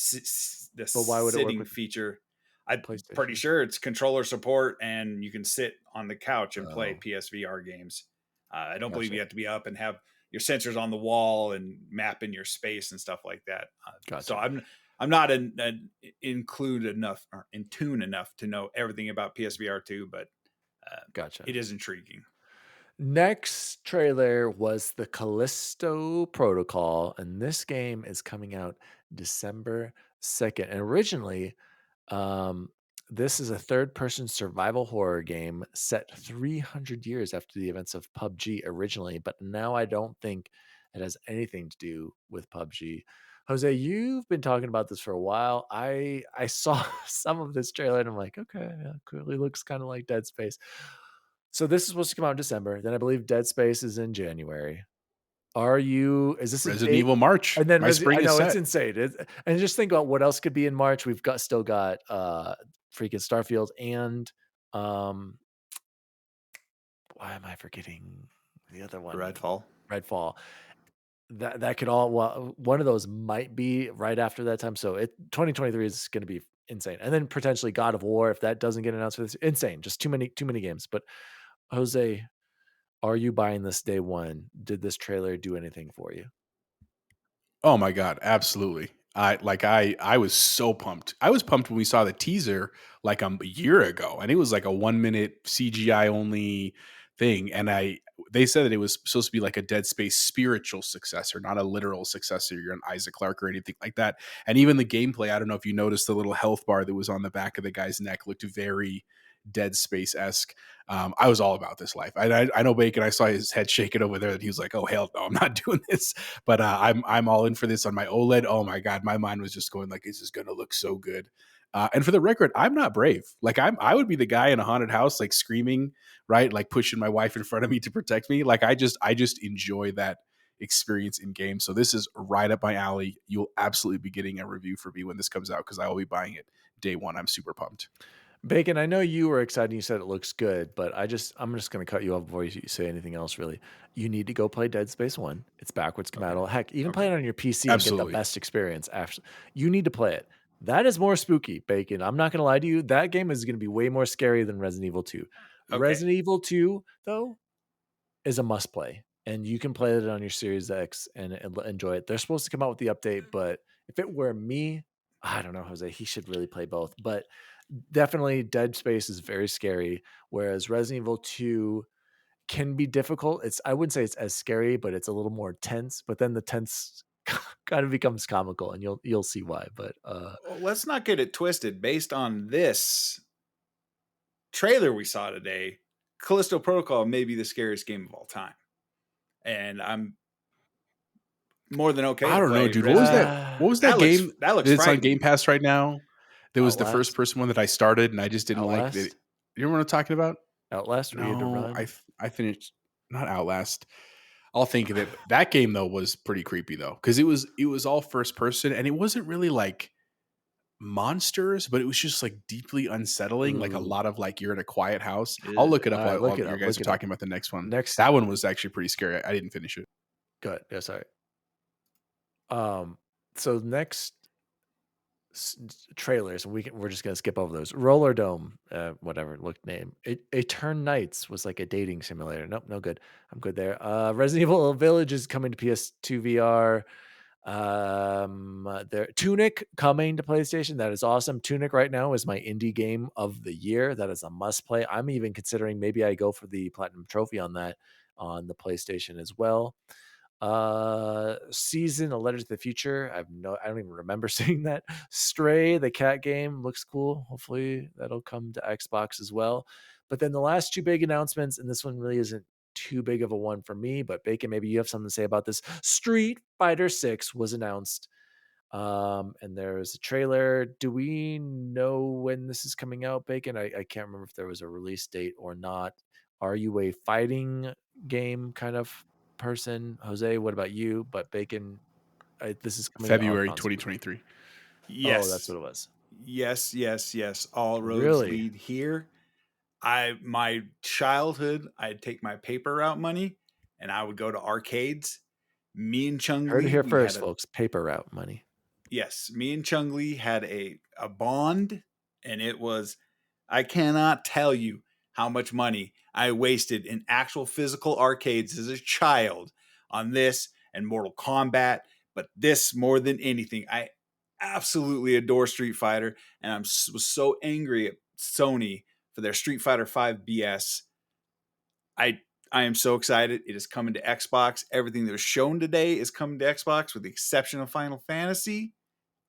why would sitting it work feature, I'm pretty sure it's controller support and you can sit on the couch and play PSVR games. I don't believe you have to be up and have your sensors on the wall and map in your space and stuff like that. So I'm not in tune enough to know everything about PSVR 2, but it is intriguing. Next trailer was the Callisto Protocol, and this game is coming out December 2nd. And originally, this is a third-person survival horror game set 300 years after the events of PUBG originally, but now I don't think it has anything to do with PUBG. Jose, you've been talking about this for a while. I saw some of this trailer and I'm like, okay, yeah, clearly looks kind of like Dead Space. So this is supposed to come out in December. Then I believe Dead Space is in January. Is this Resident Evil March? And then my spring is set. It's insane. And just think about what else could be in March. We've still got freaking Starfield and why am I forgetting the other one? Redfall. That could all one of those might be right after that time. So 2023 is going to be insane. And then potentially God of War if that doesn't get announced for this. Insane. Just too many games. But Jose, are you buying this day one? Did this trailer do anything for you? Oh my God, absolutely. I was so pumped. I was pumped when we saw the teaser like a year ago, and it was like a 1 minute CGI only thing. And they said that it was supposed to be like a Dead Space spiritual successor, not a literal successor. You're an Isaac Clarke or anything like that. And even the gameplay, I don't know if you noticed the little health bar that was on the back of the guy's neck looked very Dead Space-esque. I was all about this life. I know Bacon. I saw his head shaking over there, and he was like, "Oh hell no, I'm not doing this." But I'm all in for this on my OLED. Oh my God, my mind was just going like, "This is gonna look so good." And for the record, I'm not brave. Like I would be the guy in a haunted house, like screaming, right, like pushing my wife in front of me to protect me. Like I just enjoy that experience in game. So this is right up my alley. You'll absolutely be getting a review for me when this comes out because I will be buying it day one. I'm super pumped. Bacon, I know you were excited. You said it looks good, but I'm just going to cut you off before you say anything else. Really, you need to go play Dead Space 1. It's backwards compatible. Heck, even play it on your PC and get the best experience. You need to play it. That is more spooky, Bacon. I'm not going to lie to you. That game is going to be way more scary than Resident Evil 2. Okay. Resident Evil 2, though, is a must play, and you can play it on your Series X and enjoy it. They're supposed to come out with the update, but if it were me, I don't know, Jose. He should really play both, but. Definitely Dead Space is very scary, whereas Resident Evil 2 can be difficult. I wouldn't say it's as scary, but it's a little more tense, but then the tense kind of becomes comical and you'll see why. But well, let's not get it twisted. Based on this trailer we saw today, Callisto Protocol may be the scariest game of all time. And I'm more than okay. I don't know, dude. What was that game? That looks it's on Game Pass right now. There was Outlast. The first person one that I started and I just didn't Outlast. like it. You know what I'm talking about? Outlast? No, I finished not Outlast. I'll think of it. That game though was pretty creepy though, because it was all first person and it wasn't really like monsters, but it was just like deeply unsettling. Like a lot of like you're in a quiet house. I'll look it up while you guys are talking about the next one. That one was actually pretty scary. I didn't finish it. Good. Yeah, sorry. So next trailers, we're just gonna skip over those. Roller Dome, whatever looked name. Etern Nights was like a dating simulator. Nope, no good. I'm good there. Resident Evil Village is coming to PS2 VR. There Tunic coming to PlayStation. That is awesome. Tunic right now is my indie game of the year. That is a must play. I'm even considering maybe I go for the platinum trophy on that on the PlayStation as well. Season A Letter to the Future. I don't even remember seeing that. Stray, the cat game, looks cool. Hopefully that'll come to Xbox as well. But then the last two big announcements, and this one really isn't too big of a one for me, but Bacon, maybe you have something to say about this. Street Fighter 6 was announced. And there's a trailer. Do we know when this is coming out, Bacon? I can't remember if there was a release date or not. Are you a fighting game kind of person, Jose? What about you? But Bacon, this is coming February out 2023. Yes. Oh, that's what it was. Yes. All roads Really? lead here. My childhood, I'd take my paper route money and I would go to arcades. Me and Chung Heard it Lee, here we first, had folks. Paper route money. yes, me and Chung Lee had a bond, and it was, I cannot tell you how much money I wasted in actual physical arcades as a child on this and Mortal Kombat. But this more than anything, I absolutely adore Street Fighter, and I was so angry at Sony for their Street Fighter 5 BS. I am so excited. It is coming to Xbox. Everything that was shown today is coming to Xbox with the exception of Final Fantasy.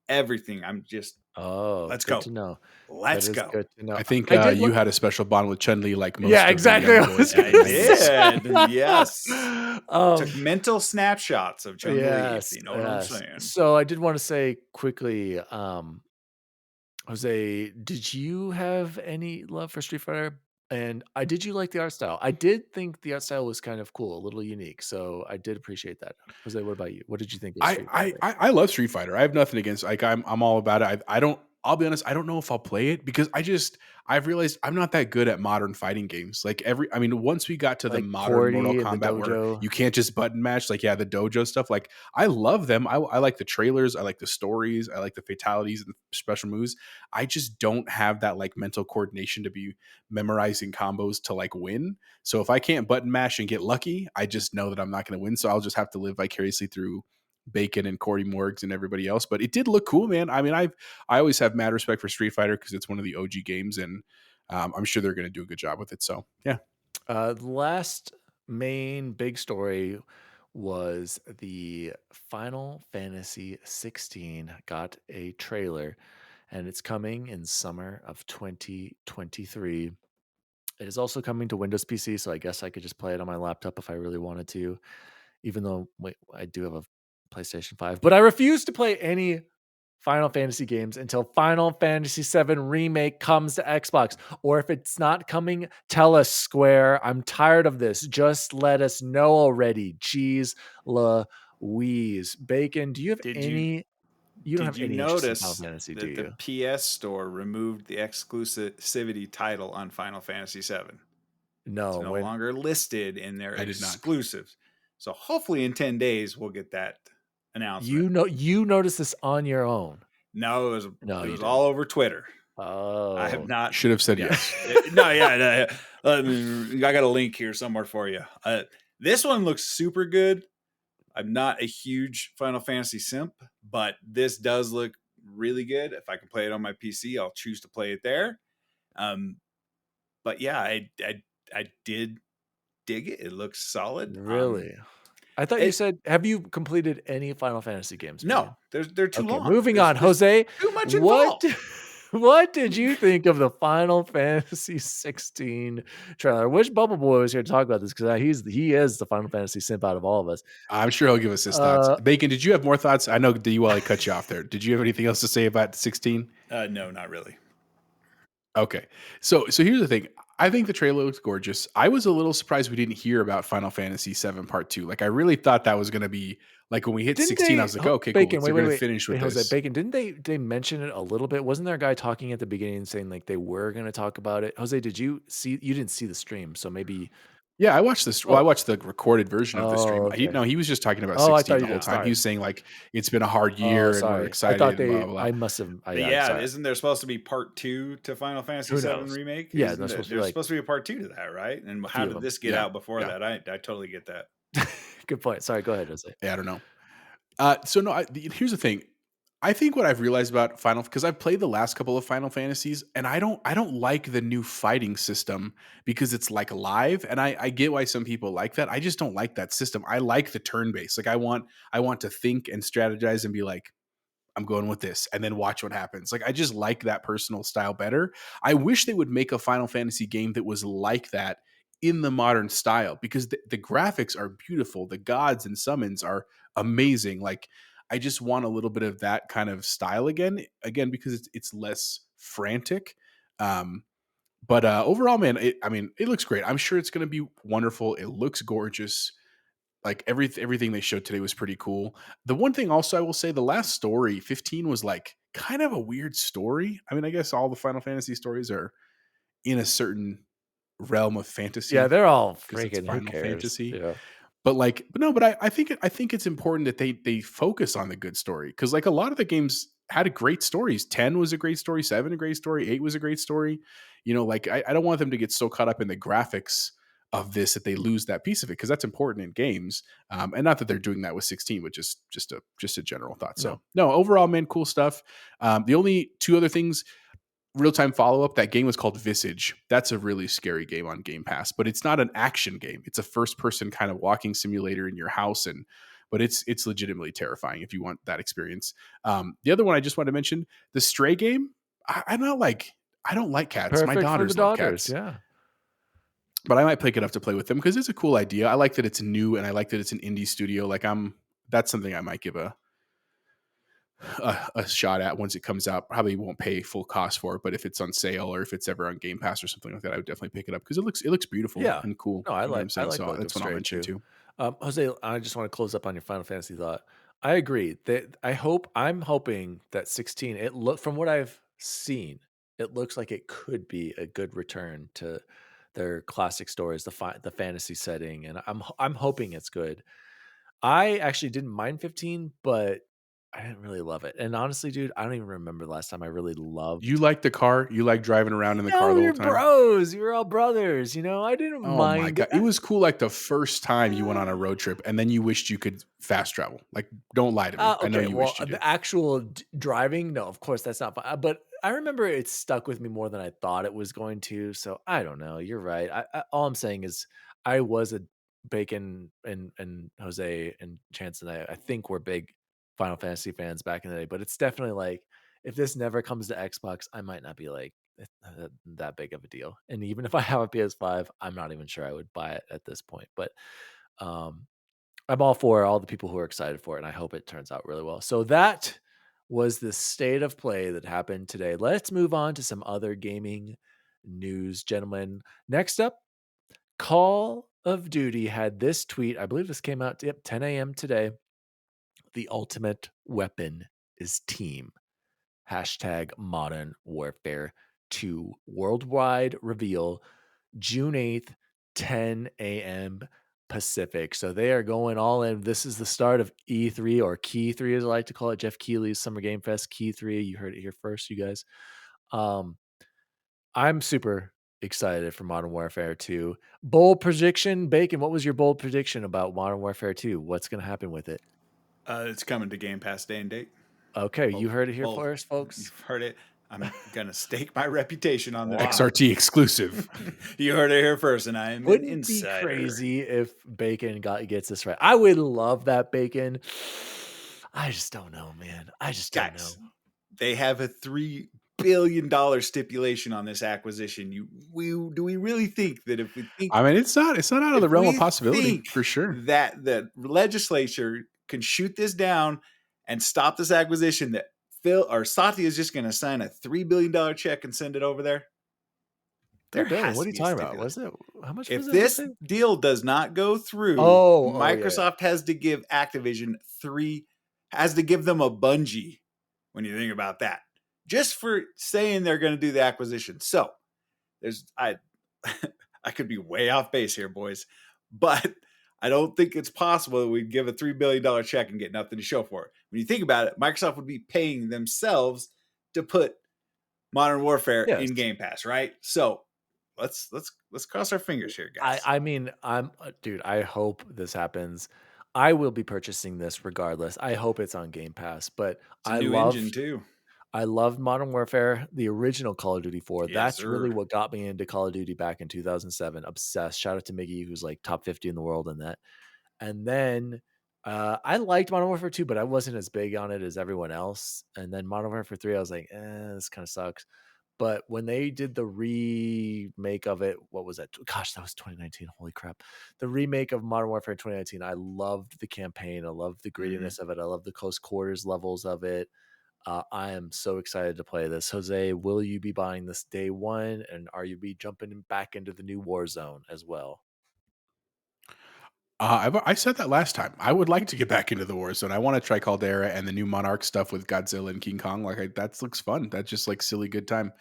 Everything. I'm just let's good go. to know. Let's That is go. good to know. I think I did you look- had a special bond with Chun Li, like most. Yeah, of exactly. The I young was boys. gonna did. Yes. Took mental snapshots of Chung Li, if you know what I'm saying. So I did want to say quickly, Jose, did you have any love for Street Fighter? And did you like the art style? I did think the art style was kind of cool, a little unique. So I did appreciate that. Jose, what about you? What did you think of Street Fighter? I love Street Fighter. I have nothing against. Like I'm all about it. I don't. I'll be honest. I don't know if I'll play it because I've realized I'm not that good at modern fighting games. Like once we got to the Like modern Mortal Cordy and the Kombat where dojo. you can't just button match, like the dojo stuff. Like I love them. I like the trailers. I like the stories. I like the fatalities and the special moves. I just don't have that like mental coordination to be memorizing combos to like win. So if I can't button mash and get lucky, I just know that I'm not going to win. So I'll just have to live vicariously through Bacon and Cordy Morgs and everybody else. But it did look cool, man. I mean, I always have mad respect for Street Fighter because it's one of the OG games, and I'm sure they're going to do a good job with it. So yeah. The last main big story was the Final Fantasy 16 got a trailer, and it's coming in summer of 2023. It is also coming to Windows PC, so I guess I could just play it on my laptop if I really wanted to, even though I do have a PlayStation 5. But I refuse to play any Final Fantasy games until Final Fantasy 7 Remake comes to Xbox. Or if it's not coming, tell us, Square. I'm tired of this. Just let us know already. Jeez Louise. Bacon, do you have any... You don't have any interest in Final Fantasy, do you? The PS Store removed the exclusivity title on Final Fantasy 7. No. It's no longer listed in their I did not. exclusives. So hopefully in 10 days we'll get that announcement. You noticed this on your own. No, it was all over Twitter. Oh. I have not. Should have said yes. No. I got a link here somewhere for you. This one looks super good. I'm not a huge Final Fantasy simp, but this does look really good. If I can play it on my PC, I'll choose to play it there. But yeah, I did dig it. It looks solid. Really? I thought you said, have you completed any Final Fantasy games? No, they're too long. Moving on. Jose, too much involved. What did you think of the Final Fantasy 16 trailer? I wish Bubble Boy was here to talk about this because he is the Final Fantasy simp out of all of us. I'm sure he'll give us his thoughts. Bacon, did you have more thoughts? I know DWALLY cut you off there. Did you have anything else to say about 16? No, not really. Okay. So here's the thing. I think the trailer looks gorgeous. I was a little surprised we didn't hear about Final Fantasy 7 Part 2. Like I really thought that was going to be like when we hit 16, I was like, okay, Bacon, cool. They're going to finish with Jose, this. Bacon, didn't they mention it a little bit? Wasn't there a guy talking at the beginning saying like they were going to talk about it? Jose, did you see? You didn't see the stream, so maybe Yeah, I watched this. Well, I watched the recorded version of the stream. okay. He was just talking about Oh, I 16 thought the you whole did. time. Sorry. He was saying like it's been a hard Oh, year and we're sorry. I excited. thought and blah, blah, blah. I must have. But Yeah, sorry. isn't there supposed to be part 2 to Final Fantasy Who VII knows? Remake? Yeah, Isn't there's there- supposed to be, there's like, supposed to be a part 2 to that, right? And how few of did them. this get Yeah, out before yeah. that? I totally get that. Good point. Sorry, go ahead, Jose. Yeah, I don't know. So no, here's the thing. I think what I've realized about Final, because I've played the last couple of Final Fantasies, and I don't like the new fighting system because it's like live, and I get why some people like that. I just don't like that system. I like the turn based. Like I want to think and strategize and be like, I'm going with this, and then watch what happens. Like I just like that personal style better. I wish they would make a Final Fantasy game that was like that in the modern style, because the graphics are beautiful. The gods and summons are amazing. Like I just want a little bit of that kind of style again, because it's less frantic. But overall, man, it looks great. I'm sure it's going to be wonderful. It looks gorgeous. Like everything they showed today was pretty cool. The one thing also I will say, the last story, 15, was like kind of a weird story. I mean, I guess all the Final Fantasy stories are in a certain realm of fantasy. Yeah, they're all because it's freaking. Who Final cares? Fantasy. Yeah. But I think it's important that they focus on the good story, because like a lot of the games had great stories. 10 was a great story, 7 a great story, 8 was a great story. Like I don't want them to get so caught up in the graphics of this that they lose that piece of it, because that's important in games. And not that they're doing that with 16, but just a general thought. So no, overall, man, cool stuff. The only 2 other things. Real-time follow-up, that game was called Visage. That's a really scary game on Game Pass, but it's not an action game. It's a first-person kind of walking simulator in your house, but it's legitimately terrifying if you want that experience. The other one I just wanted to mention, the Stray game. I don't like cats. My Perfect for the daughters love daughters. cats. Yeah. But I might pick it up to play with them because it's a cool idea. I like that it's new, and I like that it's an indie studio. Like that's something I might give a shot at once it comes out. Probably won't pay full cost for it, but if it's on sale or if it's ever on Game Pass or something like that, I would definitely pick it up because it looks beautiful and cool. No, I You know what like I'm saying? I like So the look that's of what I'll Stray mention too. Jose, I just want to close up on your Final Fantasy thought. I agree that I'm hoping that 16, from what I've seen, it looks like it could be a good return to their classic stories, the fantasy setting, and I'm hoping it's good. I actually didn't mind 15, but I didn't really love it. And honestly, dude, I don't even remember the last time I really loved. You like the car? You like driving around in the car the whole You're time? bros. You're all brothers. I didn't mind. Oh my god, it was cool. Like the first time you went on a road trip, and then you wished you could fast travel. Like, don't lie to me. I know you wished you did. The actual driving, no, of course that's not fun. But I remember it stuck with me more than I thought it was going to. So I don't know. You're right. All I'm saying is I was a Bacon and Jose and Chance and I think we're big Final Fantasy fans back in the day. But it's definitely like, if this never comes to Xbox, I might not be like that big of a deal. And even if I have a PS5, I'm not even sure I would buy it at this point. But I'm all for all the people who are excited for it, and I hope it turns out really well. So that was the state of play that happened today. Let's move on to some other gaming news, gentlemen. Next up, Call of Duty had this tweet. I believe this came out 10 a.m. today. The ultimate weapon is team. # Modern Warfare 2 worldwide reveal June 8th, 10 a.m. Pacific. So they are going all in. This is the start of E3, or Key 3 as I like to call it. Jeff Keighley's Summer Game Fest, Key 3. You heard it here first, you guys. I'm super excited for Modern Warfare 2. Bold prediction, Bacon, what was your bold prediction about Modern Warfare 2? What's going to happen with it? It's coming to Game Pass day and date. Okay, you heard it here first, folks. You've heard it. I'm gonna stake my reputation on this. XRT exclusive. You heard it here first, and I am Wouldn't an insider. be crazy if Bacon gets this right. I would love that, Bacon. I just don't know, man. I just don't know. They have a $3 billion stipulation on this acquisition. Do we really think that if we think? I mean, it's not out of the realm of possibility for sure. That the legislature can shoot this down and stop this acquisition, that Phil or Satya is just going to sign a $3 billion check and send it over there. What are you talking about? Was it how much? If this deal does not go through, Microsoft has to give Activision has to give them a Bungie. When you think about that, just for saying they're going to do the acquisition. So I I could be way off base here, boys, but I don't think it's possible that we'd give a $3 billion check and get nothing to show for it. When you think about it, Microsoft would be paying themselves to put Modern Warfare in Game Pass, right? So let's cross our fingers here, guys. I mean, dude, I hope this happens. I will be purchasing this regardless. I hope it's on Game Pass, but it's a new engine too. I loved Modern Warfare, the original Call of Duty 4. Yes, That's really what got me into Call of Duty back in 2007. Obsessed. Shout out to Miggy, who's like top 50 in the world in that. And then I liked Modern Warfare 2, but I wasn't as big on it as everyone else. And then Modern Warfare 3, I was like, this kind of sucks. But when they did the remake of it, what was that? Gosh, that was 2019. Holy crap. The remake of Modern Warfare in 2019, I loved the campaign. I loved the grittiness of it. I loved the close quarters levels of it. I am so excited to play this. Jose, will you be buying this day one? And are you be jumping back into the new Warzone as well? I said that last time. I would like to get back into the Warzone. I want to try Caldera and the new Monarch stuff with Godzilla and King Kong. That looks fun. That's just like silly good time.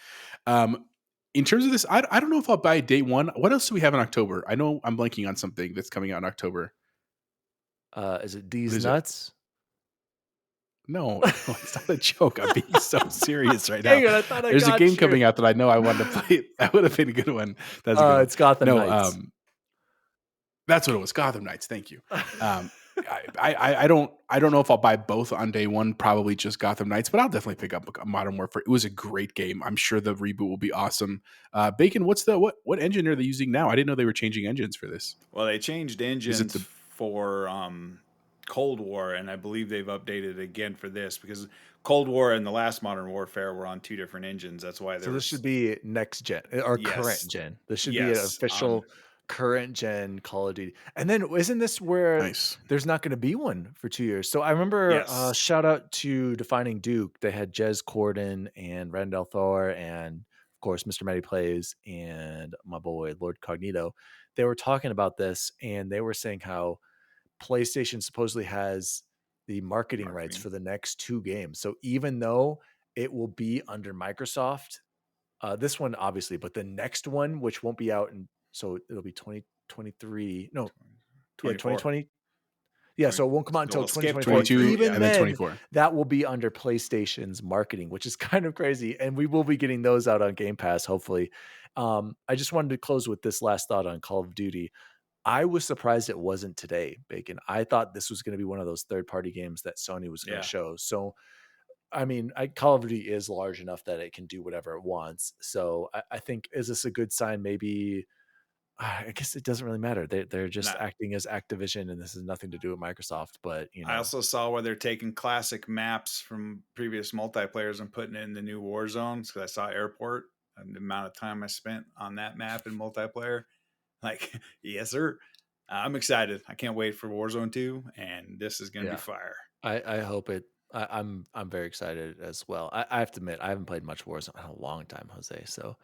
In terms of this, I don't know if I'll buy day one. What else do we have in October? I know I'm blanking on something that's coming out in October. Is it D's Nuts? No, it's not a joke. I'm being so serious right now. I thought There's a game coming out that I know I wanted to play. That would have been a good one. That's a good one. It's Gotham Knights. That's what it was. Gotham Knights. Thank you. I don't know if I'll buy both on day one. Probably just Gotham Knights, but I'll definitely pick up Modern Warfare. It was a great game. I'm sure the reboot will be awesome. Bacon, what engine are they using now? I didn't know they were changing engines for this. Well, they changed engines for Cold War, and I believe they've updated again for this because Cold War and the last Modern Warfare were on two different engines. That's why. So this should be next gen or current gen. This should be an official current gen Call of Duty. And then isn't this where there's not going to be one for 2 years? So I remember shout out to Defining Duke. They had Jez Corden and Randall Thor and of course Mr. Matty Plays and my boy Lord Cognito. They were talking about this and they were saying how PlayStation supposedly has the marketing rights for the next two games. So even though it will be under Microsoft, this one obviously, but the next one, which won't be out in, so it'll be 2023. No, 2020. Yeah, so it won't come out until 2024. Even then, 24. That will be under PlayStation's marketing, which is kind of crazy. And we will be getting those out on Game Pass, hopefully. I just wanted to close with this last thought on Call of Duty. I was surprised it wasn't today, Bacon. I thought this was going to be one of those third-party games that Sony was going to show. So, I mean, Call of Duty is large enough that it can do whatever it wants. So I think, is this a good sign? Maybe, I guess it doesn't really matter. They're just acting as Activision, and this has nothing to do with Microsoft. But, you know, I also saw where they're taking classic maps from previous multiplayers and putting it in the new war zones because I saw Airport and the amount of time I spent on that map in multiplayer. Like, yes, sir. I'm excited. I can't wait for Warzone 2, and this is going to be fire. I hope it. I'm very excited as well. I have to admit, I haven't played much Warzone in a long time, Jose. So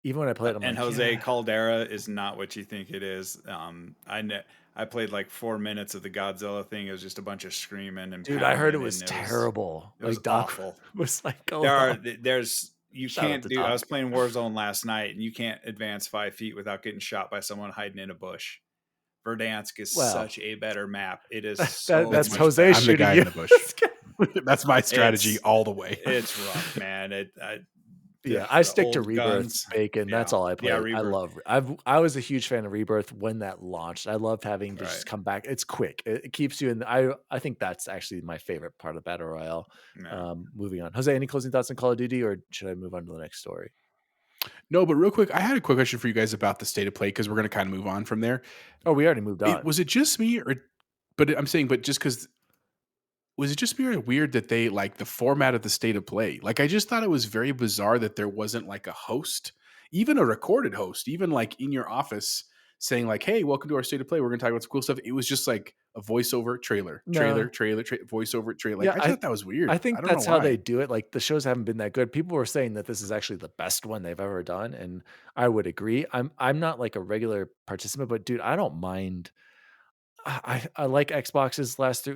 even when I played, I'm Jose, Caldera is not what you think it is. I played like 4 minutes of the Godzilla thing. It was just a bunch of screaming and dude. I heard it was terrible. It was awful. It was like you can't do. I was playing Warzone last night, and you can't advance 5 feet without getting shot by someone hiding in a bush. Verdansk is such a better map. It is. That's Jose shooting you in the bush. That's my strategy all the way. It's rough, man. I stick to Rebirth, Bacon. That's all I play. I was a huge fan of Rebirth when that launched. I loved having to just come back. It's quick. It keeps you in. I think that's actually my favorite part of Battle Royale. Moving on. Jose, any closing thoughts on Call of Duty, or should I move on to the next story? No, but real quick, I had a quick question for you guys about the state of play because we're going to kind of move on from there. Oh, we already moved on. Was it just me, but I'm saying, but just because. Was it just weird that they like the format of the state of play? Like, I just thought it was very bizarre that there wasn't like a host, even a recorded host, even like in your office saying like, "Hey, welcome to our state of play. We're going to talk about some cool stuff." It was just like a voiceover trailer, voiceover trailer. Like, I thought that was weird. I think that's how they do it. Like, the shows haven't been that good. People were saying that this is actually the best one they've ever done, and I would agree. I'm not like a regular participant, but dude, I don't mind. I like Xbox's last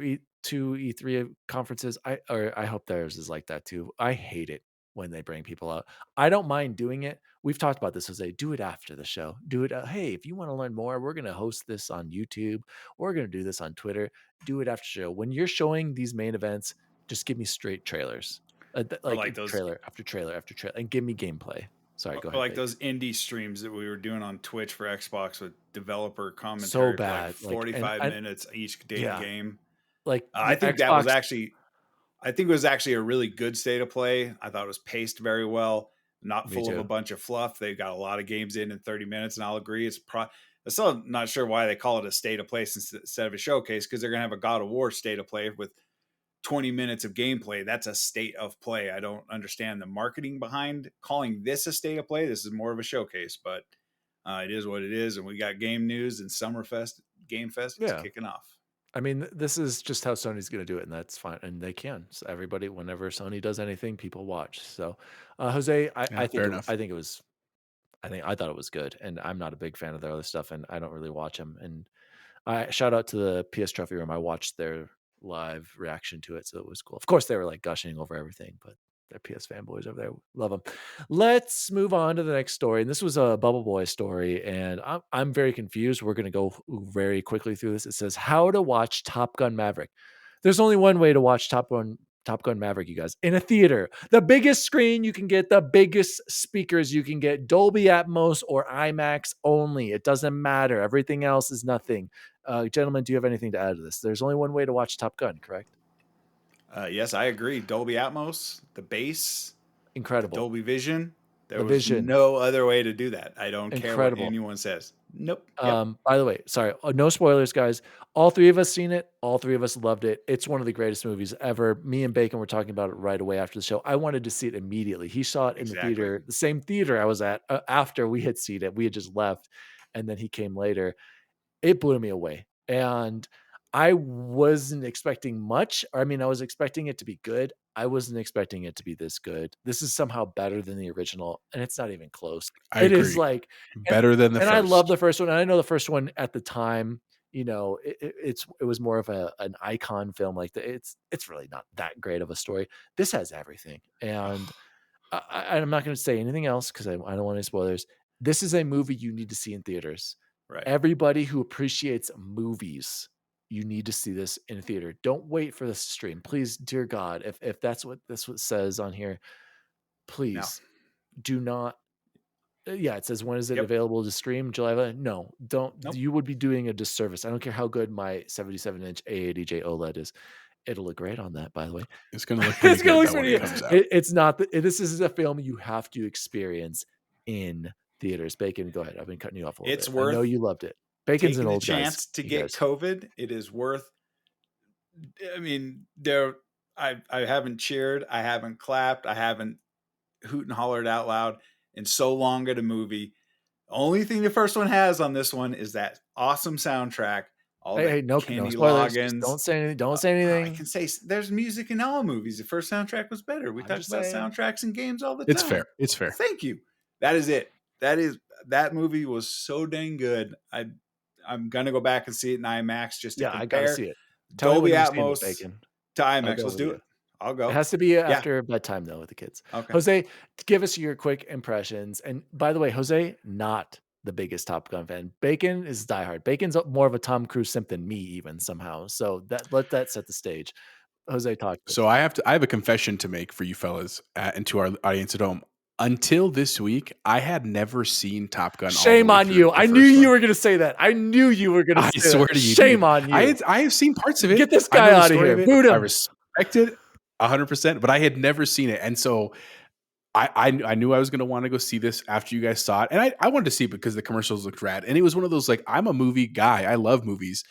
two E3 conferences. I hope theirs is like that too. I hate it. when they bring people out. I don't mind doing it. We've talked about this, Jose. Do it after the show. Do it. Hey, if you want to learn more, we're going to host this on YouTube. We're going to do this on Twitter. Do it after the show. When you're showing these main events, just give me straight trailers, like those trailer after trailer after trailer, and give me gameplay. Sorry, go or ahead. like those indie streams that we were doing on Twitch for Xbox with developer commentary So for bad. like 45 minutes each day Yeah. game. Like I the think that was Xbox- actually I think it was actually a really good state of play. I thought it was paced very well, not Me full of too. a bunch of fluff. They got a lot of games in 30 minutes, and I'll agree. I'm still not sure why they call it a state of play instead of a showcase, because they're going to have a God of War state of play with 20 minutes of gameplay. That's a state of play. I don't understand the marketing behind calling this a state of play. This is more of a showcase, but it is what it is. And we got game news and Summerfest, Game Fest is kicking off. I mean, this is just how Sony's going to do it, and that's fine. And they can. So everybody, whenever Sony does anything, people watch. So, Jose, I thought it was good, and I'm not a big fan of their other stuff, and I don't really watch them. And I shout out to the PS Trophy Room. I watched their live reaction to it, so it was cool. Of course, they were like gushing over everything, but they're PS fanboys over there. Love them. Let's move on to the next story. And this was a Bubble Boy story, and I'm very confused. We're going to go very quickly through this. It says how to watch Top Gun Maverick. There's only one way to watch Top Gun Maverick, you guys, in a theater. The biggest screen you can get, the biggest speakers you can get, Dolby Atmos or IMAX only. It doesn't matter. Everything else is nothing. Gentlemen, do you have anything to add to this? There's only one way to watch Top Gun, correct? Yes, I agree. Dolby Atmos, the bass, incredible. Dolby Vision. There was no other way to do that. I don't care what anyone says. Nope. By the way, sorry, no spoilers, guys. All three of us seen it. All three of us loved it. It's one of the greatest movies ever. Me and Bacon were talking about it right away after the show. I wanted to see it immediately. He saw it in the theater, the same theater I was at after we had seen it. We had just left, and then he came later. It blew me away, and I wasn't expecting much. I mean, I was expecting it to be good. I wasn't expecting it to be this good. This is somehow better than the original, and it's not even close. It is like better than the first. And I love the first one. And I know the first one at the time, you know, it was more of an icon film. Like it's really not that great of a story. This has everything, and I'm not going to say anything else because I don't want any spoilers. This is a movie you need to see in theaters. Right. Everybody who appreciates movies, you need to see this in a theater. Don't wait for this to stream. Please, dear God, if that's what this says on here, please do not. Yeah, it says, when is it available to stream? July 11th? No, don't. Nope. You would be doing a disservice. I don't care how good my 77-inch A80J OLED is. It'll look great on that, by the way. It's going to look pretty good when it comes out. It's not. This is a film you have to experience in theaters. Bacon, go ahead. I've been cutting you off a little bit. Worth. I know you loved it. Bacon's an old chance to get COVID. It is worth. I mean, I haven't cheered. I haven't clapped. I haven't hoot and hollered out loud in so long at a movie. Only thing the first one has on this one is that awesome soundtrack. No spoilers. Don't say anything. Don't say anything. I can say there's music in all movies. The first soundtrack was better. We talked about soundtracks and games all the time. It's fair. Thank you. That is it. That movie was so dang good. I'm gonna go back and see it in IMAX just to compare. I gotta see it. Dolby Atmos to IMAX. Let's do it. I'll go. It has to be after bedtime though with the kids. Okay. Jose, give us your quick impressions. And by the way, Jose, not the biggest Top Gun fan. Bacon is diehard. Bacon's more of a Tom Cruise simp than me, even somehow. So let that set the stage. Jose, talk. So I have a confession to make for you fellas and to our audience at home. Until this week, I had never seen Top Gun. Shame on you. I knew you were going to say that. I knew you were going to say that. I swear to you. Shame on you. I have seen parts of it. Get this guy out of here. Boot him. I respect it 100%, but I had never seen it. And so I knew I was going to want to go see this after you guys saw it. And I wanted to see it because the commercials looked rad. And it was one of those, like, I'm a movie guy. I love movies.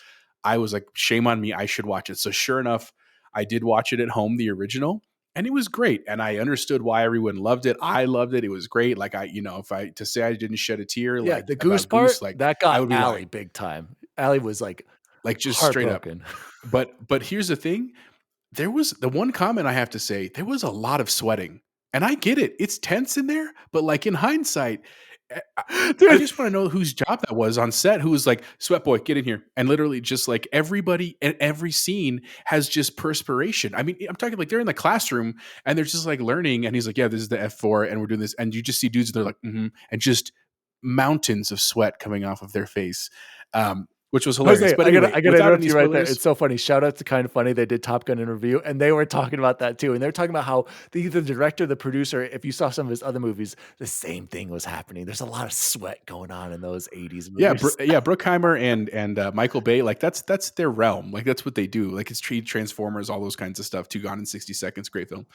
I was like, shame on me. I should watch it. So sure enough, I did watch it at home, the original. And it was great. And I understood why everyone loved it. I loved it. It was great. Like if I didn't shed a tear, like the goose part, that got Allie big time. Allie was like just straight up. But here's the thing. There was the one comment I have to say, there was a lot of sweating. And I get it. It's tense in there. But like in hindsight, I Dude, just want to know whose job that was on set. Who was like, "Sweat boy, get in here," and literally just like everybody in every scene has just perspiration. I mean, I'm talking like they're in the classroom and they're just like learning, and he's like, "Yeah, this is the F4, and we're doing this," and you just see dudes they're like, "Mm-hmm," and just mountains of sweat coming off of their face, which was hilarious. Jose, But I anyway, gotta without interrupt any you right there. spoilers, It's so funny. Shout out to Kind of Funny. They did Top Gun interview, and they were talking about that too. And they were talking about how the director, the producer, if you saw some of his other movies, the same thing was happening. There's a lot of sweat going on in those 80s yeah, movies. Bruckheimer and Michael Bay, like that's their realm. Like that's what they do. Like it's Transformers, all those kinds of stuff. Two Gone in 60 Seconds, great film.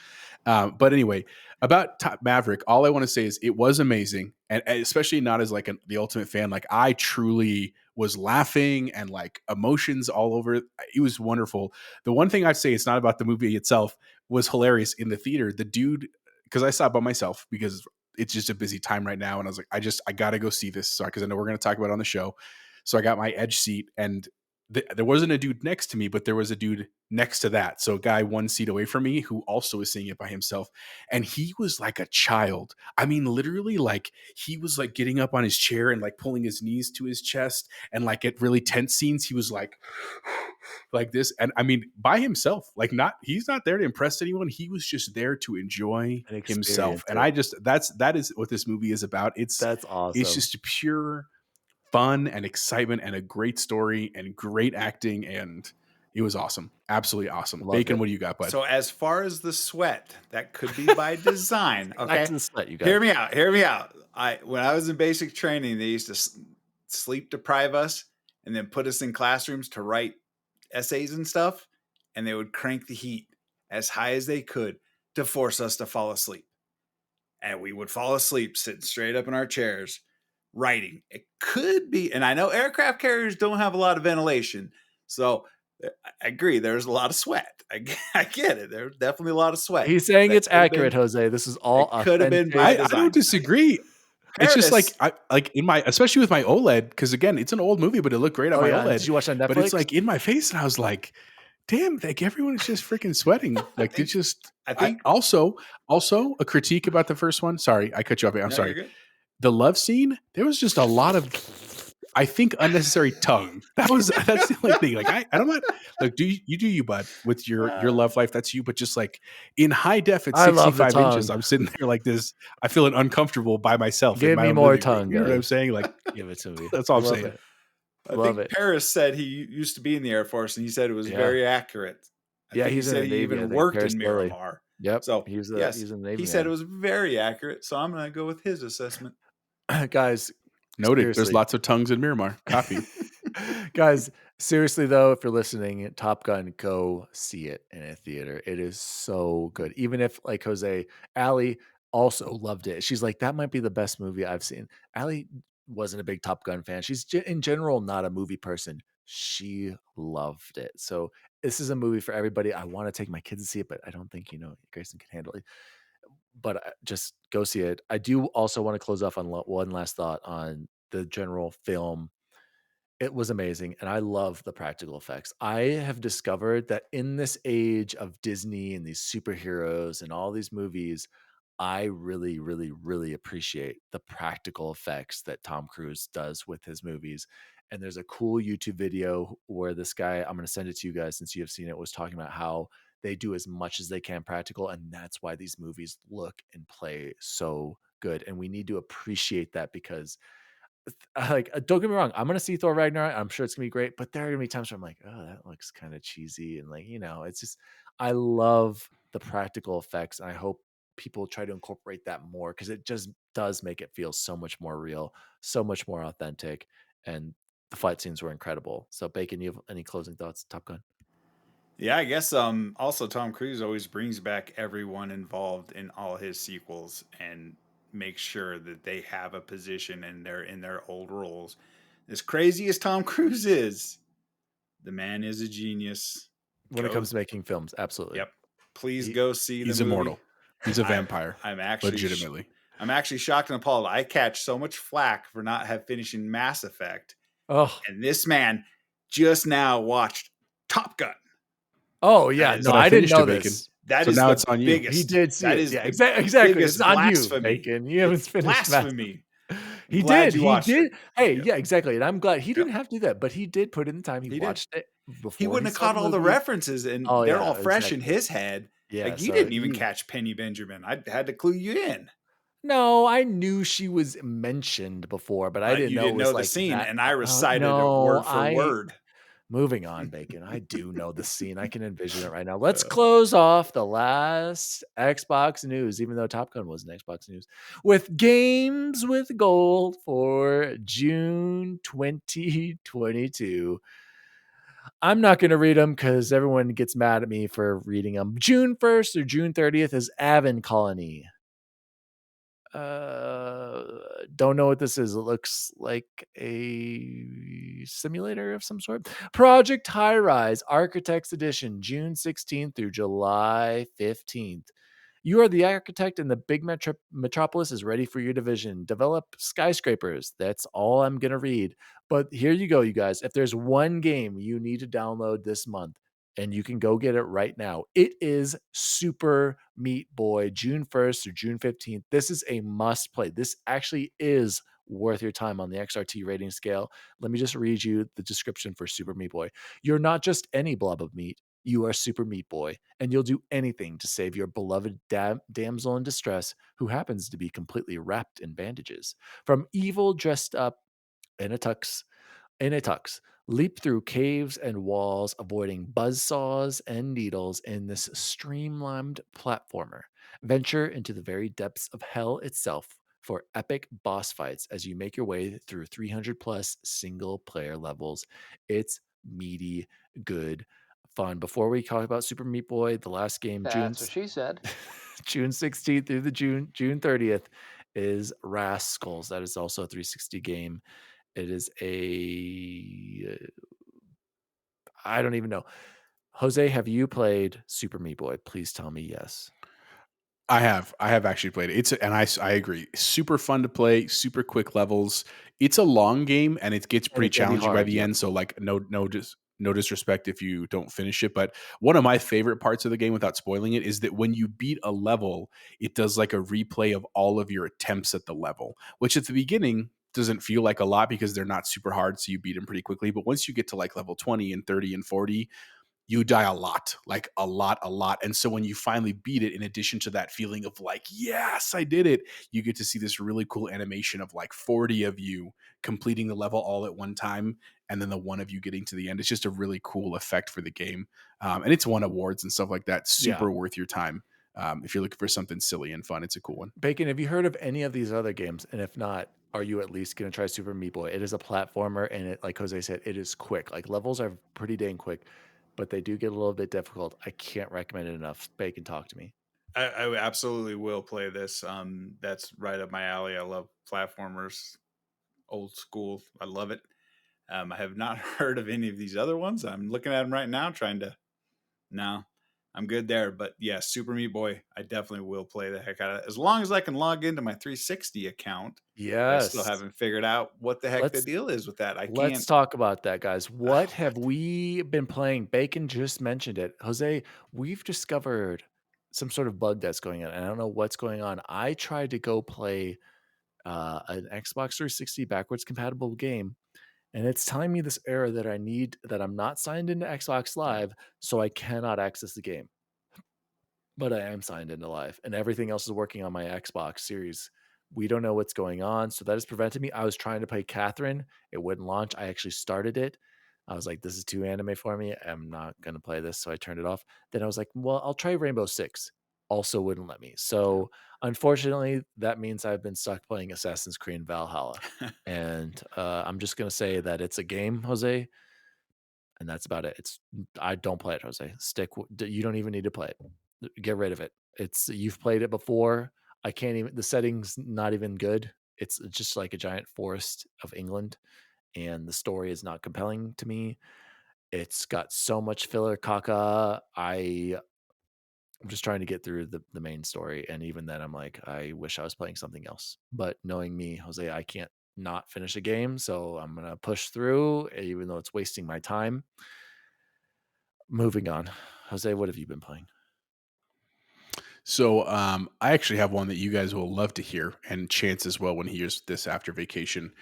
But anyway, about Top Maverick, all I want to say is it was amazing, and especially not as like the ultimate fan. Like I truly was laughing and like emotions all over. It was wonderful. The one thing I'd say, it's not about the movie itself, was hilarious in the theater. The dude, because I saw it by myself because it's just a busy time right now, and I was like, I gotta go see this, because I know we're gonna talk about it on the show. So I got my edge seat, and there wasn't a dude next to me, but there was a dude next to that. So a guy one seat away from me who also was seeing it by himself. And he was like a child. I mean, literally, like he was like getting up on his chair and like pulling his knees to his chest. And like at really tense scenes, he was like this. And I mean, by himself, like he's not there to impress anyone. He was just there to enjoy And himself. experience And it. that is what this movie is about. That's awesome. It's just a pure fun and excitement and a great story and great acting, and it was awesome. Absolutely awesome. Loved Bacon, it. what do you got, bud? So as far as the sweat, that could be by design. Okay, Back to the sweat, you guys. Hear me out. When I was in basic training, they used to sleep deprive us and then put us in classrooms to write essays and stuff, and they would crank the heat as high as they could to force us to fall asleep. And we would fall asleep sitting straight up in our chairs writing. It could be, and I know aircraft carriers don't have a lot of ventilation, so I agree, there's a lot of sweat. I get it. There's definitely a lot of sweat. He's saying That it's could have accurate, been- Jose. This is all it could have been authentic. by I don't disagree. It's just like Fairness. in my, especially with my OLED, because again, it's an old movie, but it looked great on my OLED. Did you watch it on Netflix? But it's like in my face, and I was like, damn, like everyone is just freaking sweating. Like it's just. I think Also a critique about the first one. Sorry, I cut you off. I'm No, sorry. you're good. The love scene, there was just a lot of, I think, unnecessary tongue. That's the only thing. Like I don't want, like, do you, bud, with your love life? That's you. But just like in high def at I love the 65 inches, tongue. I'm sitting there like this. I feel uncomfortable by myself. in Give my me own more living room. tongue, You know what I'm guys. saying? Like Give it to me. that's all I'm Love saying. it. I Love think it. Paris said he used to be in the Air Force, and he said it was Yeah. very accurate. I Yeah, think he's he in said the he Navy, I even think, worked Paris in Lilly. Miramar. Yep. So he's in the Navy. he said man. it was very accurate. So I'm going to go with his assessment. Guys, Noted. There's seriously. lots of tongues in Miramar. Copy. Guys, seriously though, if you're listening, Top Gun, go see it in a theater. It is so good. Even if, like Jose, Allie also loved it. She's like, that might be the best movie I've seen. Allie wasn't a big Top Gun fan. She's in general not a movie person. She loved it. So this is a movie for everybody. I want to take my kids to see it, but I don't think Grayson can handle it. But just go see it. I do also want to close off on one last thought on the general film. It was amazing, and I love the practical effects. I have discovered that in this age of Disney and these superheroes and all these movies, I really, really, really appreciate the practical effects that Tom Cruise does with his movies. And there's a cool YouTube video where this guy, I'm going to send it to you guys since you have seen it, was talking about how they do as much as they can practical, and that's why these movies look and play so good. And we need to appreciate that because don't get me wrong, I'm gonna see Thor Ragnarok. I'm sure it's gonna be great, but there are gonna be times where I'm like, oh, that looks kind of cheesy, and it's just I love the practical effects, and I hope people try to incorporate that more because it just does make it feel so much more real, so much more authentic, and the fight scenes were incredible. So, Bacon, you have any closing thoughts? Top Gun. Yeah, I guess also Tom Cruise always brings back everyone involved in all his sequels and makes sure that they have a position and they're in their old roles. As crazy as Tom Cruise is, the man is a genius. When it comes to making films, absolutely. Yep. Please go see the He's movie. immortal. He's a vampire. I'm actually legitimately. I'm actually shocked and appalled. I catch so much flack for not finishing Mass Effect. Oh, And this man just now watched Top Gun. oh yeah. That No, is- I I didn't finished know it, Bacon. this. That So is now the it's on you. biggest. He did see that it. is Yeah, the exactly. biggest It's on you, blasphemy. Bacon. You haven't finished Blasphemy. He glad did. you He watched it. did. Hey, Yep. yeah, exactly. And I'm glad he Yep. didn't have to do that, but he did put in the time. He He did. watched it He before he wouldn't have saw caught the all the movie. references, and Oh, they're yeah, all fresh in exactly. his head. Yeah, Like, you so didn't even he catch Penny Benjamin. I had to clue you in. No, I knew she was mentioned before, but I But didn't you know didn't it was know the like scene, that. and I recited it No, word for word. moving on, Bacon. I do know the scene. I can envision it right now. Let's close off the last Xbox news, even though Top Gun wasn't Xbox news, with games with gold for June 2022. I'm not going to read them because everyone gets mad at me for reading them. June 1st or June 30th is Avon Colony. Don't know what this is. It looks like a simulator of some sort. Project High Rise Architects Edition, June 16th through July 15th. You are the architect, and the big metropolis is ready for your division. Develop skyscrapers. That's all I'm going to read. But here you go, you guys. If there's one game you need to download this month, and you can go get it right now, it is Super Meat Boy, June 1st or June 15th. This is a must play. This actually is worth your time on the XRT rating scale. Let me just read you the description for Super Meat Boy. You're not just any blob of meat. You are Super Meat Boy, and you'll do anything to save your beloved damsel in distress who happens to be completely wrapped in bandages. From evil dressed up in a tux, leap through caves and walls, avoiding buzzsaws and needles in this streamlined platformer. Venture into the very depths of hell itself for epic boss fights as you make your way through 300 plus single player levels. It's meaty, good fun. Before we talk about Super Meat Boy, the last game, That's what she said. June 16th through the June 30th is Rascals. That is also a 360 game. It is I don't even know. Jose, have you played Super Meat Boy? Please tell me yes. I have actually played it. I agree. Super fun to play, super quick levels. It's a long game and it gets And pretty it can be challenging by hard, the yep. end. So like no disrespect if you don't finish it. But one of my favorite parts of the game, without spoiling it, is that when you beat a level, it does like a replay of all of your attempts at the level, which at the beginning doesn't feel like a lot because they're not super hard. So you beat them pretty quickly. But once you get to like level 20 and 30 and 40, you die a lot, like a lot. And so when you finally beat it, in addition to that feeling of like, yes, I did it, you get to see this really cool animation of like 40 of you completing the level all at one time. And then the one of you getting to the end. It's just a really cool effect for the game. And it's won awards and stuff like that. Super worth your time. If you're looking for something silly and fun, it's a cool one. Bacon, have you heard of any of these other games? And if not, are you at least going to try Super Meat Boy? It is a platformer, and it, like Jose said, it is quick. Like levels are pretty dang quick, but they do get a little bit difficult. I can't recommend it enough. Bacon, talk to me. I absolutely will play this. That's right up my alley. I love platformers, old school. I love it. I have not heard of any of these other ones. I'm looking at them right now, trying to. No, I'm good there. But yeah, Super Meat Boy, I definitely will play the heck out of it. As long as I can log into my 360 account. I still Yes. haven't figured out what the heck the Let's deal is with that. I let's can't. talk about that, guys. What have we been playing? Bacon just mentioned it. Jose, we've discovered some sort of bug that's going on. And I don't know what's going on. I tried to go play an Xbox 360 backwards compatible game, and it's telling me this error that I'm not signed into Xbox Live, so I cannot access the game. But I am signed into Live, and everything else is working on my Xbox Series. We don't know what's going on, so that has prevented me. I was trying to play Catherine. It wouldn't launch. I actually started it. I was like, this is too anime for me. I'm not going to play this, so I turned it off. Then I was like, well, I'll try Rainbow Six. Also wouldn't let me. So unfortunately, that means I've been stuck playing Assassin's Creed Valhalla. And I'm just going to say that it's a game, Jose, and that's about it. I don't play it, Jose. You don't even need to play it. Get rid of it. You've played it before. I can't even. The settings not even good. It's just like a giant forest of England, and the story is not compelling to me. It's got so much filler caca. I'm just trying to get through the main story, and even then, I'm like, I wish I was playing something else. But knowing me, Jose, I can't not finish a game, so I'm gonna push through, even though it's wasting my time. Moving on, Jose, what have you been playing? So I actually have one that you guys will love to hear, and Chance as well when he hears this after vacation,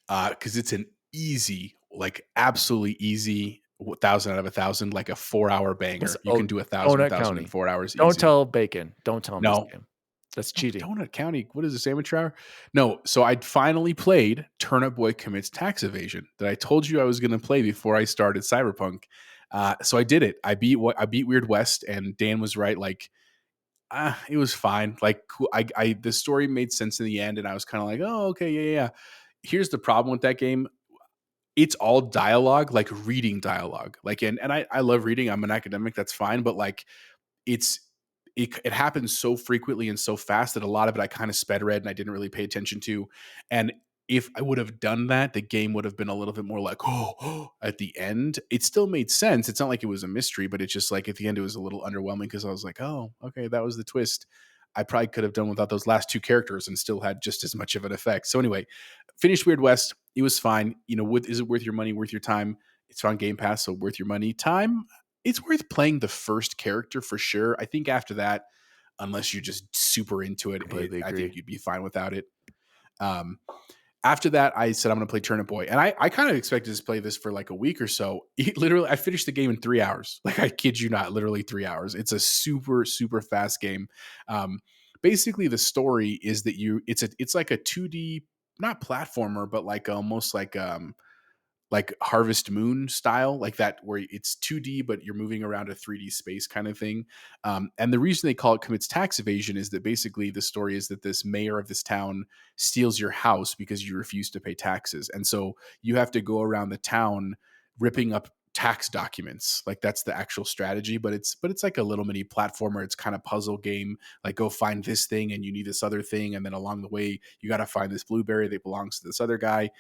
because it's an easy, like absolutely easy 1,000 out of 1,000, like a 4-hour banger. You can do 1,000, Donut 1,000 in County. 4 hours Don't easy. tell Bacon. Don't tell him this No, game. That's Oh, cheating. Donut County. What is this, amateur hour? No. So I finally played Turnip Boy Commits Tax Evasion that I told you I was going to play before I started Cyberpunk. So I did it. I beat Weird West, and Dan was right. Like, it was fine. Like, cool. The story made sense in the end, and I was kind of like, oh, okay, yeah. Here's the problem with that game. It's all dialogue, like reading dialogue. Like, and I love reading. I'm an academic. That's fine. But like, it's it happens so frequently and so fast that a lot of it I kind of sped read and I didn't really pay attention to. And if I would have done that, the game would have been a little bit more like, oh, at the end. It still made sense. It's not like it was a mystery, but it's just like at the end it was a little underwhelming because I was like, oh, okay, that was the twist. I probably could have done without those last two characters and still had just as much of an effect. So anyway, finished Weird West. It was fine. You know, is it worth your money, worth your time? It's on Game Pass, so worth your money. Time, it's worth playing the first character for sure. I think after that, unless you're just super into it, Completely I agree. think you'd be fine without it. After that, I said I'm going to play Turnip Boy, and I kind of expected to play this for like a week or so. I finished the game in 3 hours. Like, I kid you not, literally 3 hours. It's a super fast game. Basically, the story is that it's like a 2D, not platformer, but like almost like Harvest Moon style, like that, where it's 2D, but you're moving around a 3D space kind of thing. And the reason they call it Commits Tax Evasion is that basically the story is that this mayor of this town steals your house because you refuse to pay taxes. And so you have to go around the town ripping up tax documents. Like, that's the actual strategy, but it's like a little mini platformer. It's kind of puzzle game, like go find this thing and you need this other thing, and then along the way you got to find this blueberry that belongs to this other guy.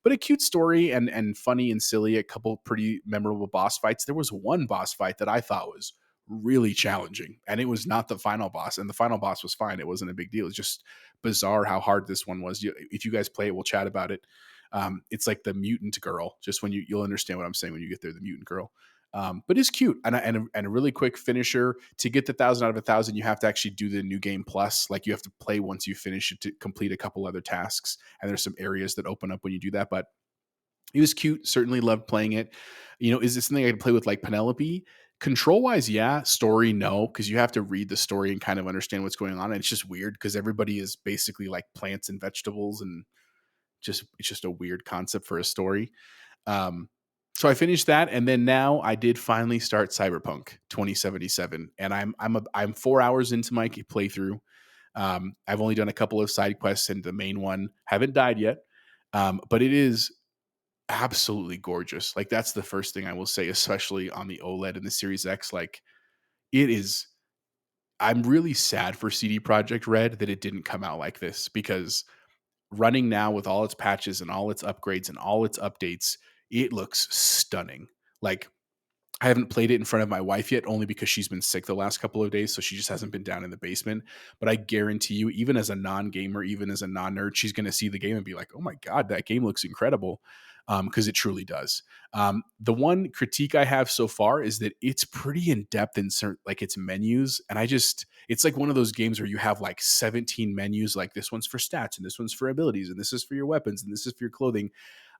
But a cute story and funny and silly. A couple pretty memorable boss fights. There was one boss fight that I thought was really challenging, and it was not the final boss. And the final boss was fine. It wasn't a big deal. It's just bizarre how hard this one was. If you guys play it, we'll chat about it. It's like the mutant girl. Just when you'll understand what I'm saying when you get there. The mutant girl. But it's cute and a really quick finisher. To get the 1,000 out of 1,000, you have to actually do the new game plus. Like, you have to play once you finish it to complete a couple other tasks, and there's some areas that open up when you do that. But it was cute. Certainly loved playing it. You know, is this something I could play with like Penelope? Control wise, yeah. Story, no, because you have to read the story and kind of understand what's going on. And it's just weird because everybody is basically like plants and vegetables, and it's just a weird concept for a story. So I finished that, and then now I did finally start Cyberpunk 2077, and I'm 4 hours into my playthrough. I've only done a couple of side quests, and the main one haven't died yet. But it is absolutely gorgeous. Like, that's the first thing I will say, especially on the OLED and the Series X. Like, it is. I'm really sad for CD Projekt Red that it didn't come out like this, because running now with all its patches and all its upgrades and all its updates, it looks stunning. Like, I haven't played it in front of my wife yet, only because she's been sick the last couple of days, so she just hasn't been down in the basement. But I guarantee you, even as a non-gamer, even as a non-nerd, she's going to see the game and be like, oh my God, that game looks incredible. Because it truly does. The one critique I have so far is that it's pretty in-depth in certain, like, its menus. And it's like one of those games where you have like 17 menus, like this one's for stats, and this one's for abilities, and this is for your weapons, and this is for your clothing.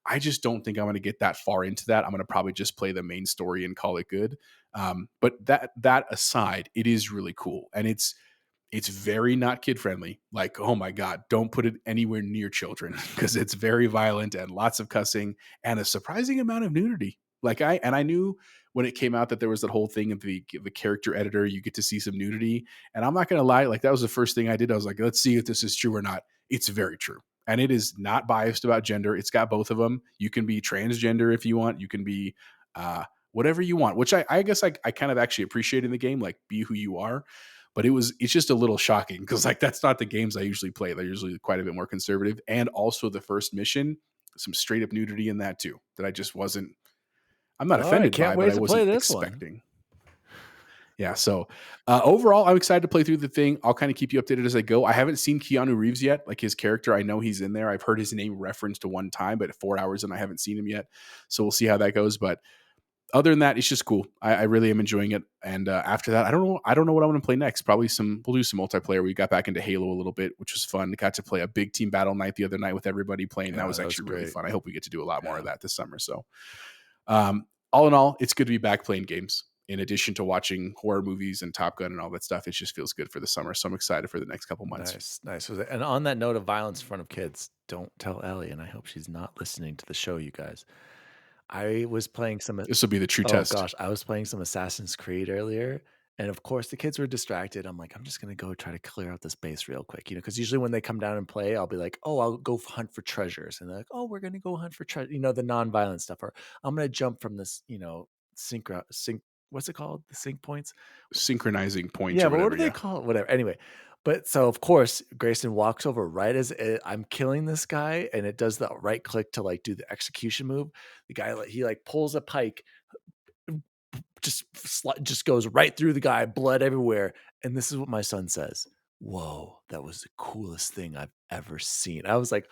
I just don't think I'm going to get that far into that. I'm going to probably just play the main story and call it good. But that aside, it is really cool. And it's very not kid friendly. Like, oh my God, don't put it anywhere near children, because it's very violent and lots of cussing and a surprising amount of nudity. Like, I knew when it came out that there was that whole thing of the character editor, you get to see some nudity. And I'm not going to lie, like, that was the first thing I did. I was like, let's see if this is true or not. It's very true. And it is not biased about gender. It's got both of them. You can be transgender if you want. You can be whatever you want, which I guess I kind of actually appreciate in the game, like, be who you are. But it's just a little shocking, because like, that's not the games I usually play. They're usually quite a bit more conservative. And also the first mission, some straight up nudity in that too, that I'm not offended by, but I wasn't expecting. Yeah. So overall, I'm excited to play through the thing. I'll kind of keep you updated as I go. I haven't seen Keanu Reeves yet, like his character. I know he's in there. I've heard his name referenced to one time, but at 4 hours and I haven't seen him yet. So we'll see how that goes. But other than that, it's just cool. I really am enjoying it. And after that, I don't know what I'm going to play next. Probably we'll do some multiplayer. We got back into Halo a little bit, which was fun. Got to play a big team battle night the other night with everybody playing. That was actually really fun. I hope we get to do a lot more of that this summer. So, all in all, it's good to be back playing games. In addition to watching horror movies and Top Gun and all that stuff, it just feels good for the summer. So I'm excited for the next couple months. Nice. And on that note of violence in front of kids, don't tell Ellie, and I hope she's not listening to the show, you guys. I was playing some. This will be the true test. Oh gosh, I was playing some Assassin's Creed earlier, and of course the kids were distracted. I'm like, I'm just gonna go try to clear out this base real quick, because usually when they come down and play, I'll be like, oh, I'll go hunt for treasures, and they're like, oh, we're gonna go hunt for treasure, the non-violent stuff, or I'm gonna jump from this, sync. What's it called? The sync points, synchronizing points. Yeah, or whatever, but what do they call it? Whatever. Anyway. But so of course Grayson walks over right as I'm killing this guy, and it does the right click to like do the execution move. The guy he like pulls a pike, just goes right through the guy, blood everywhere. And this is what my son says: "Whoa, that was the coolest thing I've ever seen." I was like,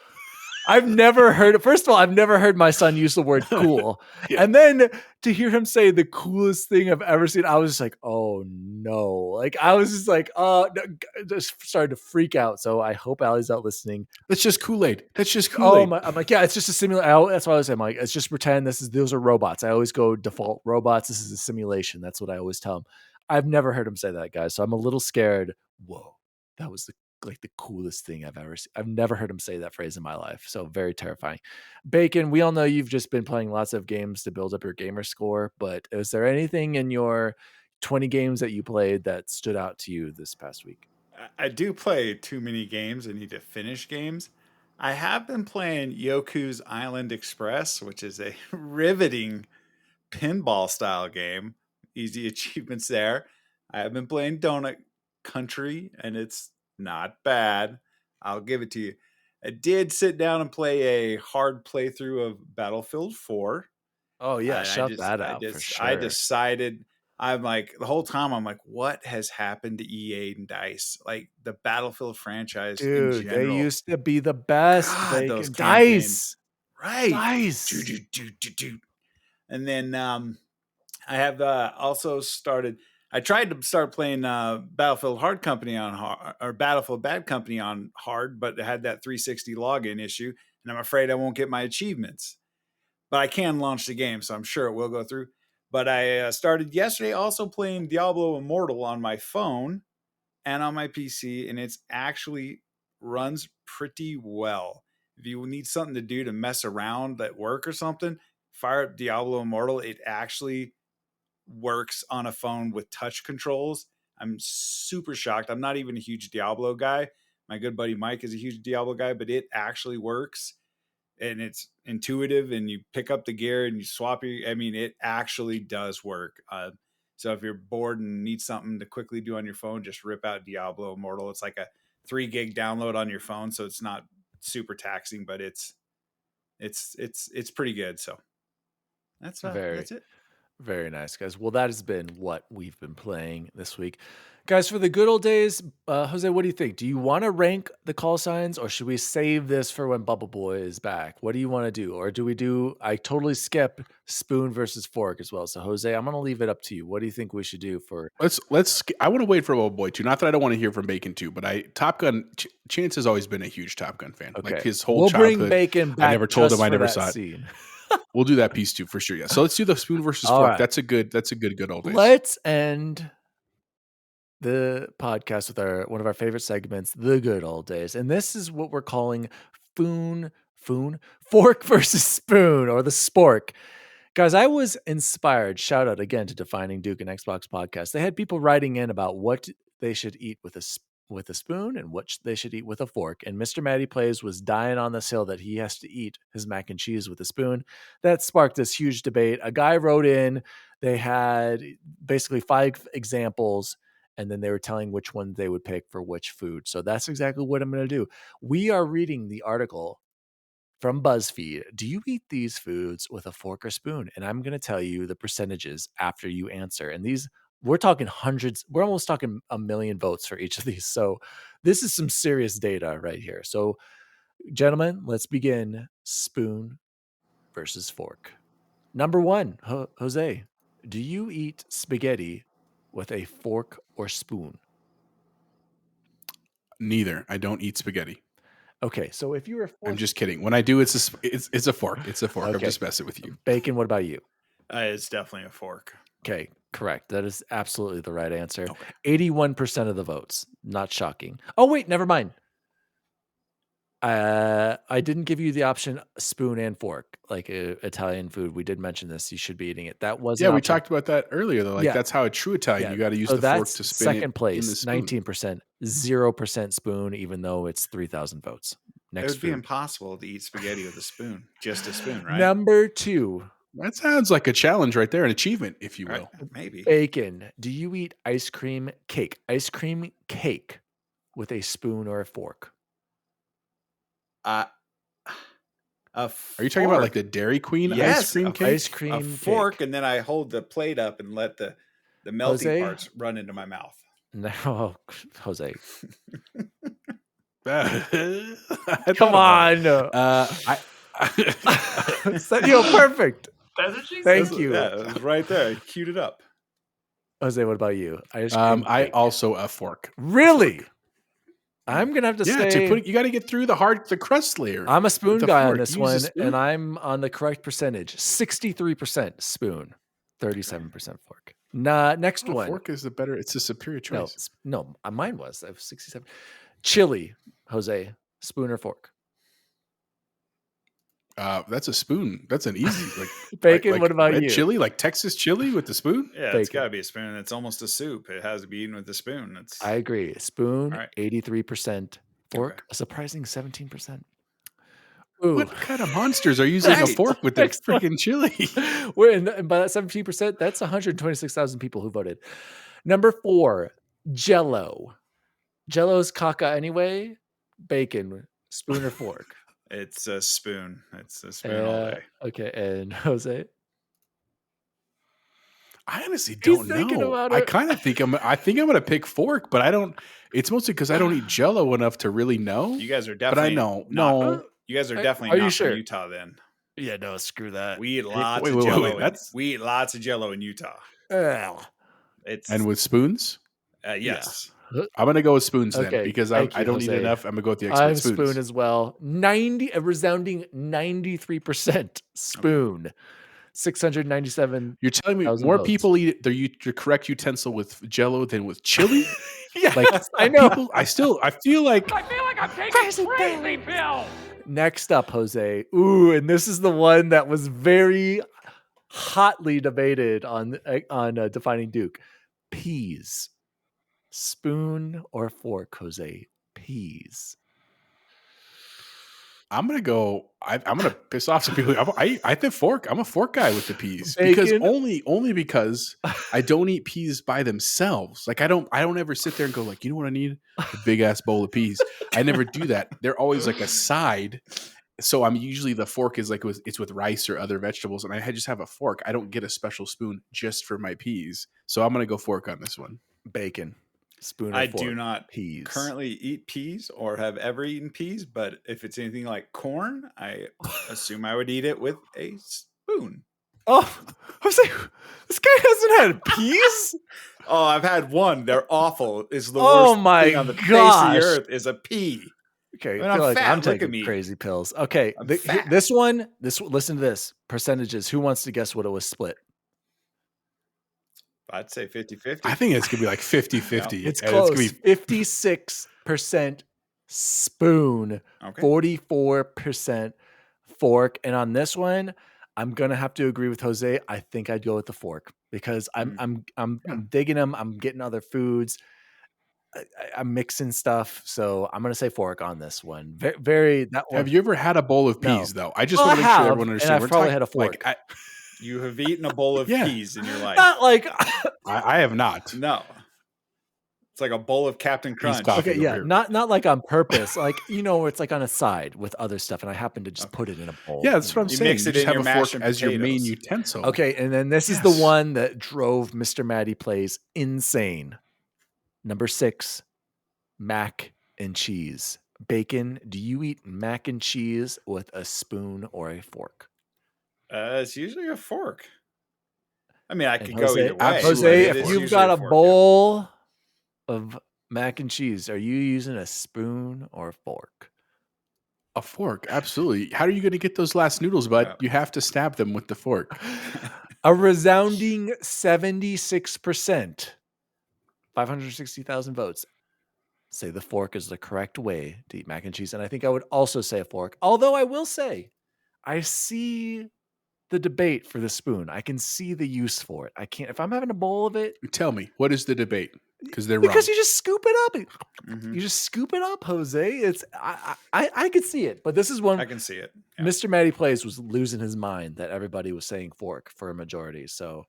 I've never heard it. First of all, I've never heard my son use the word cool. Yeah. And then to hear him say the coolest thing I've ever seen, I was just like, oh no. Like, I was just like, oh, no, just started to freak out. So I hope Allie's not listening. That's just Kool-Aid. That's just Kool-Aid. I'm like, yeah, it's just a simulation. That's what I was saying. I'm like, it's just pretend those are robots. I always go default robots. This is a simulation. That's what I always tell him. I've never heard him say that, guys. So I'm a little scared. Whoa, that was the coolest thing I've ever seen. I've never heard him say that phrase in my life. So very terrifying. Bacon, we all know you've just been playing lots of games to build up your gamer score, but is there anything in your 20 games that you played that stood out to you this past week? I do play too many games. I need to finish games. I have been playing Yoku's Island Express, which is a riveting pinball style game. Easy achievements there. I have been playing Donut Country, and it's not bad. I'll give it to you. I did sit down and play a hard playthrough of Battlefield 4. Oh yeah, shout that out for sure. I decided, I'm like, the whole time I'm like, what has happened to EA and DICE? Like the Battlefield franchise, dude, in general, they used to be the best. God, those DICE, right? DICE. And then I have also started. I tried to start playing Battlefield Hard Company on hard, or Battlefield Bad Company on hard, but it had that 360 login issue, and I'm afraid I won't get my achievements. But I can launch the game, so I'm sure it will go through. But I started yesterday also playing Diablo Immortal on my phone and on my PC, and it's actually runs pretty well. If you need something to do to mess around at work or something, fire up Diablo Immortal. It actually works on a phone with touch controls. I'm super shocked. I'm not even a huge Diablo guy. My good buddy Mike is a huge Diablo guy, but it actually works, and it's intuitive, and you pick up the gear and you swap it actually does work. So if you're bored and need something to quickly do on your phone, just rip out Diablo Immortal. It's like a 3 gig download on your phone, so it's not super taxing, but it's pretty good. So that's it. Very nice, guys. Well, that has been what we've been playing this week. Guys, for the good old days, Jose, what do you think? Do you want to rank the call signs, or should we save this for when Bubble Boy is back? What do you want to do? Or I totally skip spoon versus fork as well. So, Jose, I'm going to leave it up to you. What do you think we should do for... I want to wait for Bubble Boy too. Not that I don't want to hear from Bacon too, but Top Gun, Chance has always been a huge Top Gun fan. Okay. Like his whole childhood. Bring Bacon back. I never told him I never saw scene. it. We'll do that piece too for sure. Yeah. So let's do the spoon versus fork. Right. That's a good old days. Let's end the podcast with one of our favorite segments, the good old days. And this is what we're calling fork versus spoon, or the spork. Guys, I was inspired. Shout out again to Defining Duke and Xbox Podcast. They had people writing in about what they should eat with a spoon and what they should eat with a fork. And Mr. Matty Plays was dying on this hill that he has to eat his mac and cheese with a spoon. That sparked this huge debate. A guy wrote in, they had basically 5 examples, and then they were telling which one they would pick for which food. So that's exactly what I'm going to do. We are reading the article from BuzzFeed. Do you eat these foods with a fork or spoon? And I'm going to tell you the percentages after you answer. And these, we're talking hundreds. We're almost talking 1 million votes for each of these. So this is some serious data right here. So gentlemen, let's begin. Spoon versus fork. Number 1, Jose, do you eat spaghetti with a fork or spoon? Neither. I don't eat spaghetti. Okay, so if you're a fork, I'm just kidding. When I do, it's a fork. It's a fork. I'm Okay. just messing with you. Bacon, what about you? It's definitely a fork. Okay, correct. That is absolutely the right answer. Okay. 81% of the votes. Not shocking. Oh, wait, never mind. I didn't give you the option spoon and fork, like Italian food. We did mention this. You should be eating it. That was Yeah, an we option. talked about that earlier, though. Like, Yeah. that's how a true Italian, Yeah. you got to use So the fork that's to spin it second in the place, spoon. 19%, 0% spoon, even though it's 3,000 votes. It Next would be food. impossible to eat spaghetti with a spoon. Just a spoon, right? Number 2, That sounds like a challenge right there, an achievement, if you will. Right? Maybe. bacon. Do you eat ice cream cake? Ice cream cake with a spoon or a fork? Are Are you talking about like the Dairy Queen ice cream cake? Ice cream a fork, cake. and then I hold the plate up and let the melting Jose? parts run into my mouth. No, Jose. I Come thought about it. on. Perfect. That's what she Thank you. Yeah, it was right there. I queued it up. Jose, what about you? Ice cream I cake. also a fork. Really? I'm gonna have to Yeah, say you got to get through the crust layer. I'm a spoon with the guy on fork. this You use a one, spoon? and I'm on the correct percentage. 63% spoon, 37% fork. Next Oh, one. fork is it's a superior No, choice. no, mine was. I was 67. Chili, Jose, spoon or fork? That's a spoon. That's an easy Bacon, like what about red you? chili, like Texas chili with the spoon. Yeah, it's Bacon. got to be a spoon. It's almost a soup. It has to be eaten with a spoon. It's I agree. Spoon, All right. 83%. Fork, Okay. a surprising 17%. What kind of monsters are using a Right. fork with their Next one. freaking chili? And by that 17%, that's 126,000 people who voted. Number 4, Jello. Jello's caca anyway. Bacon, spoon or fork? It's a spoon. It's a spoon all day. Okay, and Jose? I honestly He's don't thinking know. about I it. kind of think I think I'm gonna pick fork, but I don't. It's mostly because I don't eat Jello enough to really know. You guys are But I definitely know. not. No. You guys are Are definitely you not sure? from Utah then. Yeah, no, screw that. We eat lots wait, of wait, wait, Jello. that's- We eat lots of Jello in Utah. Ugh. It's And with spoons, yes. I'm gonna go with spoons then Okay, because thank I you, don't eat Jose. enough. I'm gonna go with the expert I'm spoons. spoon as well. A resounding 93% spoon. 697. You're telling me 1,000 more votes. people eat the correct utensil with Jello than with chili? Yes, Like I know. people, I feel like I'm taking crazy pills. Next up, Jose. Ooh, and this is the one that was very hotly debated on Defining Duke. Peas. Spoon or fork, Jose? Peas. I'm gonna go. I'm gonna piss off some people. I think fork. I'm a fork guy with the peas Bacon. because only because I don't eat peas by themselves. Like I don't ever sit there and go like, you know what I need? A big ass bowl of peas. I never do that. They're always like a side. So I'm usually the fork is like it's with rice or other vegetables, and I just have a fork. I don't get a special spoon just for my peas. So I'm gonna go fork on this one. Bacon. Spoon or I fork? do not Peas. currently eat peas or have ever eaten peas, but if it's anything like corn, I assume I would eat it with a spoon. Oh, Jose, this guy hasn't had peas? Oh, I've had one. They're awful. It's the Oh worst my thing on the face of gosh. the earth is a pea. Okay, And I I'm feel like fat. I'm Look at taking me. crazy pills. Okay, I'm fat. this one, listen to this. Percentages. Who wants to guess what it was split? I'd say 50-50. I think it's gonna be like 50-50. It's and close. It's gonna be 56% spoon, Okay. 44% fork. And on this one, I'm gonna have to agree with Jose. I think I'd go with the fork because I'm digging them. I'm getting other foods. I'm mixing stuff, so I'm gonna say fork on this one. Very that one. Have you ever had a bowl of No. peas though? I just Well, want to I make sure have, everyone and understands. I've We're probably talking- had a fork. Like, You have eaten a bowl of Yeah. peas in your life. Not like I have not. No. It's like a bowl of Captain Crunch. coffee. okay, over yeah, here. not like on purpose. Like it's like on a side with other stuff, and I happen to just put it in a bowl. Yeah, that's what I'm You saying. mix You it just in have your a mashed fork and as your main potatoes. utensil. Okay, and then this is the Yes. one that drove Mr. Maddie Plays insane. Number 6, mac and cheese. Bacon, do you eat mac and cheese with a spoon or a fork? It's usually a fork. I mean, I And could go either way. absolutely. Jose, but it if is you've usually got a fork, bowl of mac and cheese, are you using a spoon or a fork? A fork, absolutely. How are you going to get those last noodles, bud? Yeah. You have to stab them with the fork. A resounding 76%, 560,000 votes, say the fork is the correct way to eat mac and cheese. And I think I would also say a fork. Although I will say, I see the debate for the spoon. I can see the use for it. I can't, if I'm having a bowl of it. Tell me, what is the debate? Because they're Because wrong. you just scoop it up. Mhm. You just scoop it up, Jose. It's I could see it, but this is one I can see it. Yeah. Mr. Matty Plays was losing his mind that everybody was saying fork for a majority. So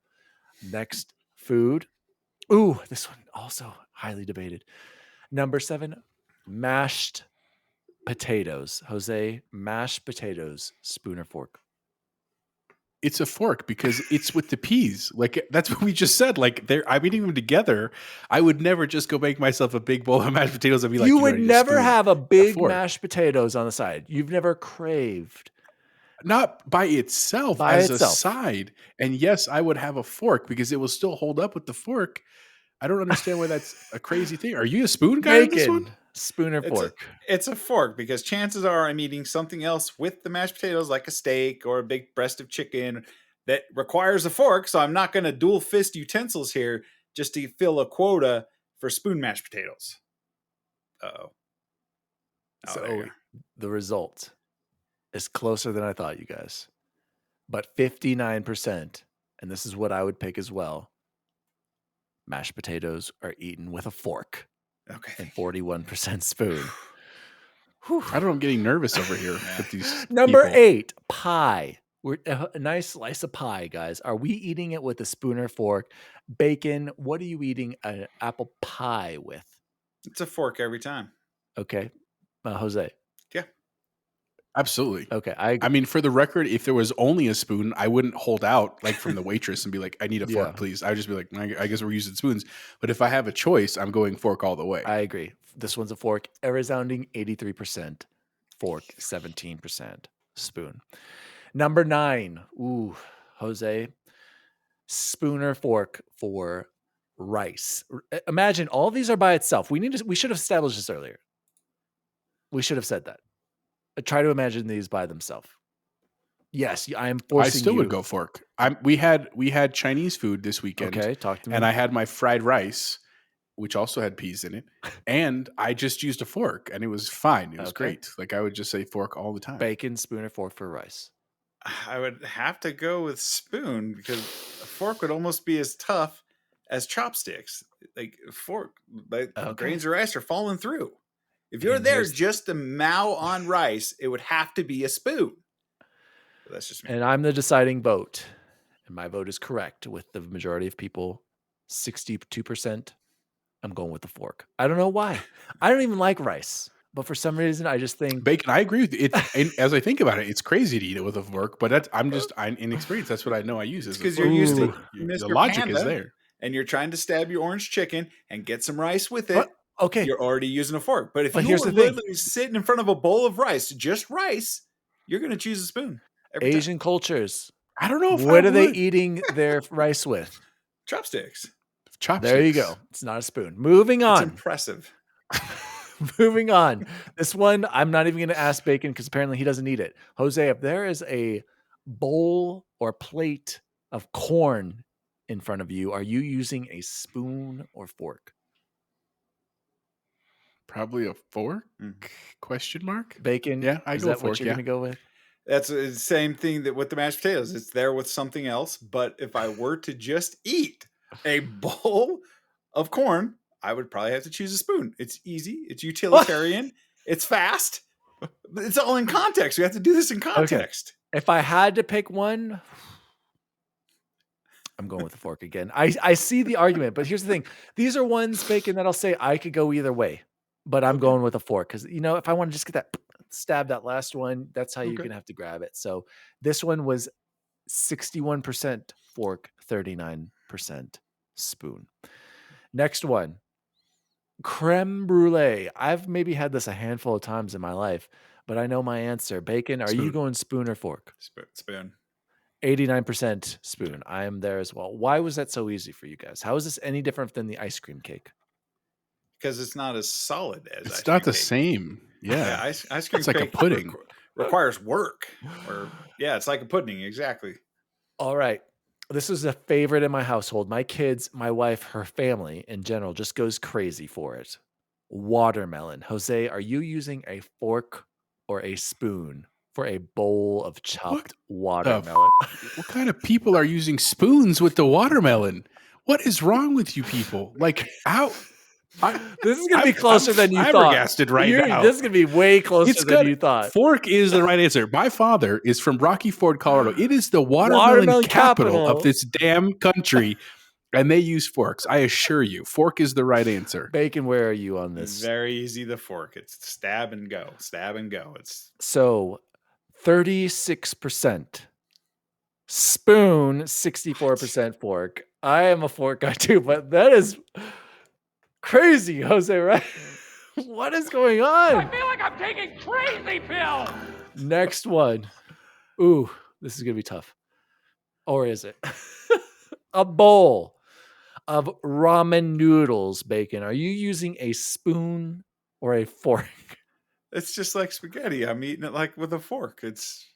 next food. Ooh, this one also highly debated. Number 7, mashed potatoes. Jose, mashed potatoes, spoon or fork? It's a fork because it's with the peas. Like that's what we just said. Like I'm eating them together. I would never just go make myself a big bowl of mashed potatoes and be like, You know, would I need a never spoon, have a big fork. mashed potatoes on the side. You've never craved. Not by itself By as itself. a side. And yes, I would have a fork because it will still hold up with the fork. I don't understand why that's a crazy thing. Are you a spoon guy in this one? Bacon, spoon or fork? It's a fork because chances are I'm eating something else with the mashed potatoes, like a steak or a big breast of chicken that requires a fork. So I'm not going to dual fist utensils here just to fill a quota for spoon mashed potatoes. Uh-oh. So the result is closer than I thought, you guys. But 59%, and this is what I would pick as well, mashed potatoes are eaten with a fork. Okay. And 41% spoon. I don't know, I'm getting nervous over here with these Number people. 8, pie. We're a nice slice of pie, guys. Are we eating it with a spoon or fork? Bacon, what are you eating an apple pie with? It's a fork every time. Okay. Jose. Yeah. Absolutely. Okay. I mean, for the record, if there was only a spoon, I wouldn't hold out like from the waitress and be like, I need a fork, please. I would just be like, I guess we're using spoons. But if I have a choice, I'm going fork all the way. I agree. This one's a fork. A resounding 83%. Fork, 17%. Spoon. Number 9. Ooh, Jose. Spoon or fork for rice. Imagine all these are by itself. We should have established this earlier. We should have said that. Try to imagine these by themselves. Yes, I am forcing you. I still would go fork. We had Chinese food this weekend. Okay, talk to me. And I had my fried rice, which also had peas in it, and I just used a fork, and it was fine. It was great. Like I would just say fork all the time. Bacon, spoon, or fork for rice? I would have to go with spoon because a fork would almost be as tough as chopsticks. Like a fork, like grains of rice are falling through. If you're there just to mow on rice, it would have to be a spoon. But that's just me. And I'm the deciding vote. And my vote is correct with the majority of people, 62%. I'm going with the fork. I don't know why. I don't even like rice. But for some reason, I just think bacon. I agree with you. And as I think about it, it's crazy to eat it with a fork. But I'm inexperienced. That's what I know I use. Because you're used to the logic Panda, is there, and you're trying to stab your orange chicken and get some rice with it. Okay, you're already using a fork. But if you're literally sitting in front of a bowl of rice, just rice, you're going to choose a spoon. Asian cultures. I don't know. What are they eating their rice with? Chopsticks. There you go. It's not a spoon. Moving on. It's impressive. Moving on. This one, I'm not even going to ask Bacon because apparently he doesn't eat it. Jose, if there is a bowl or plate of corn in front of you, are you using a spoon or fork? Probably a fork? Question mark? Bacon? Yeah, I is go that fork. What you're going to go with? That's the same thing that with the mashed potatoes. It's there with something else. But if I were to just eat a bowl of corn, I would probably have to choose a spoon. It's easy. It's utilitarian. It's fast. It's all in context. We have to do this in context. Okay. If I had to pick one, I'm going with the fork again. I see the argument, but here's the thing. These are ones, Bacon, that I'll say I could go either way. But I'm going with a fork because, if I want to just get stab that last one, that's how you're going to have to grab it. So this one was 61% fork, 39% spoon. Next one, creme brulee. I've maybe had this a handful of times in my life, but I know my answer. Bacon, are you going spoon or fork? Spoon. 89% spoon. I am there as well. Why was that so easy for you guys? How is this any different than the ice cream cake? Because it's not as solid as It's ice not cream the cake. same. Yeah. Ice cream It's like a cake pudding. requires work. Or it's like a pudding, exactly. All right. This is a favorite in my household. My kids, my wife, her family in general just goes crazy for it. Watermelon. Jose, are you using a fork or a spoon for a bowl of chopped watermelon? What kind of people are using spoons with the watermelon? What is wrong with you people? Like, how? This is going to be closer than you thought. Flabbergasted right now. This is going to be way closer than you thought. Fork is the right answer. My father is from Rocky Ford, Colorado. It is the watermelon capital of this damn country, and they use forks. I assure you, fork is the right answer. Bacon, where are you on this? Very easy. The fork. It's stab and go. Stab and go. It's so 36% spoon, 64% fork. I am a fork guy too, but that is crazy, Jose, right? What is going on? I feel like I'm taking crazy pills. Next one. Ooh, this is going to be tough. Or is it? A bowl of ramen noodles, Bacon. Are you using a spoon or a fork? It's just like spaghetti. I'm eating it like with a fork. It's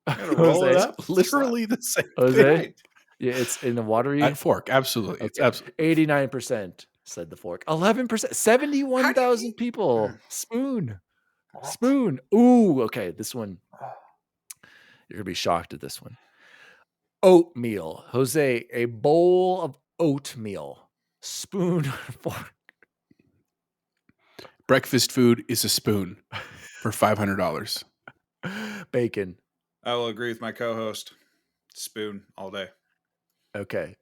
gotta roll it up. Literally the same Jose? thing. Yeah, it's in the watery. Fork, absolutely. Okay. It's absolutely 89% said the fork. 11%. 71,000 people. Spoon. Spoon. Ooh, okay. This one. You're gonna be shocked at this one. Oatmeal. Jose, a bowl of oatmeal. Spoon or fork? breakfast food is a spoon for $500. Bacon. I will agree with my co-host. Spoon all day. Okay.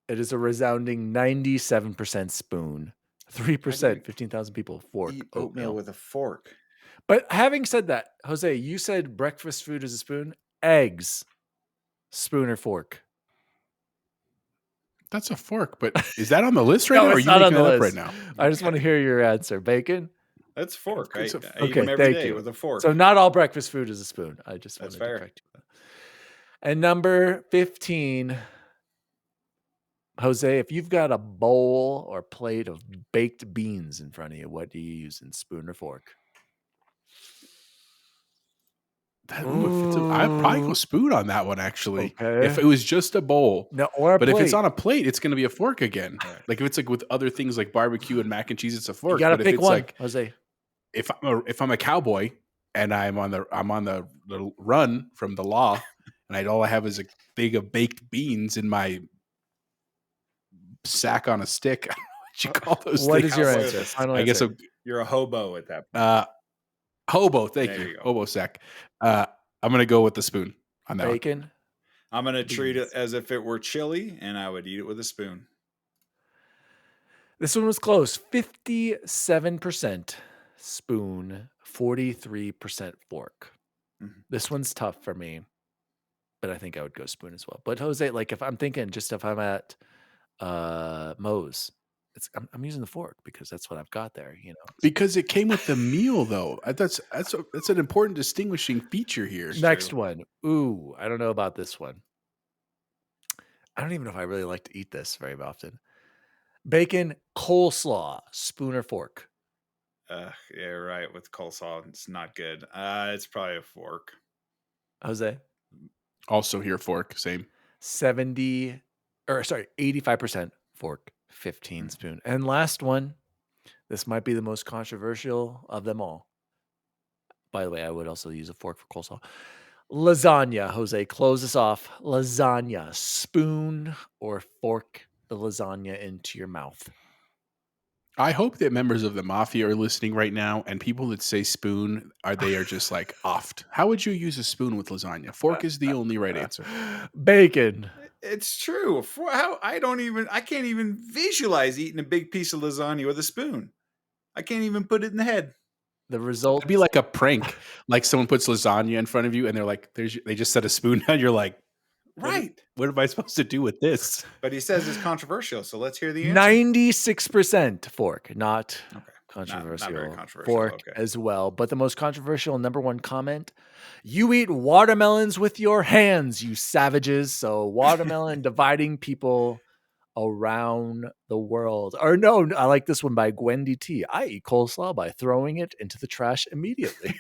It is a resounding 97% spoon. 3%, 15,000 people. Fork. Eat oatmeal with a fork. But having said that, Jose, you said breakfast food is a spoon. Eggs. Spoon or fork? That's a fork, but is that on the list right No, now? Or are it's you not making on the that up list. right now? I just want to hear your answer. Bacon? That's fork. I eat Okay, them every thank day you. with a fork. So not all breakfast food is a spoon. I just wanted That's to fair. correct you. And number 15, Jose, if you've got a bowl or plate of baked beans in front of you, what do you use in spoon or fork? I'd probably go spoon on that one, actually. Okay. If it was just a bowl. No, or a but plate. if it's on a plate, it's going to be a fork again. Right. Like if it's like with other things like barbecue and mac and cheese, it's a fork. You gotta but pick if it's one, like Jose. If I'm a cowboy and I'm on the run from the law, and all I have is a big of baked beans in my sack on a stick. I don't know what you call those What things. is your answer? Final I guess answer. you're a hobo at that point. Hobo, thank There you. you go. Hobo sack. I'm gonna go with the spoon on that one. Bacon. I'm going to treat it as if it were chili, and I would eat it with a spoon. This one was close. 57% spoon, 43% fork. Mm-hmm. This one's tough for me, but I think I would go spoon as well. But Jose, like if I'm thinking, just if I'm at Moe's, I'm using the fork because that's what I've got there, you know. Because it came with the meal, though. That's an important distinguishing feature here. Next one. Ooh, I don't know about this one. I don't even know if I really like to eat this very often. Bacon coleslaw, spoon or fork? Yeah, right. With coleslaw, it's not good. It's probably a fork. Jose? Also here, fork, same. 85% fork, 15 spoon. And last one, this might be the most controversial of them all. By the way, I would also use a fork for coleslaw. Lasagna, Jose, close us off. Lasagna, spoon or fork the lasagna into your mouth? I hope that members of the mafia are listening right now, and people that say spoon they are just like offed. How would you use a spoon with lasagna? Fork is the only right answer. Bacon. It's true. I can't even visualize eating a big piece of lasagna with a spoon. I can't even put it in the head. The result It'd be like a prank. Like someone puts lasagna in front of you and they're like, they just set a spoon down. You're like, right. What am I supposed to do with this? But he says it's controversial, so let's hear the answer. 96% fork, not Controversial. Not very controversial. Fork Okay. as well. But the most controversial number one comment, you eat watermelons with your hands, you savages. So watermelon dividing people around the world. Or no, I like this one by Gwendy T. I eat coleslaw by throwing it into the trash immediately.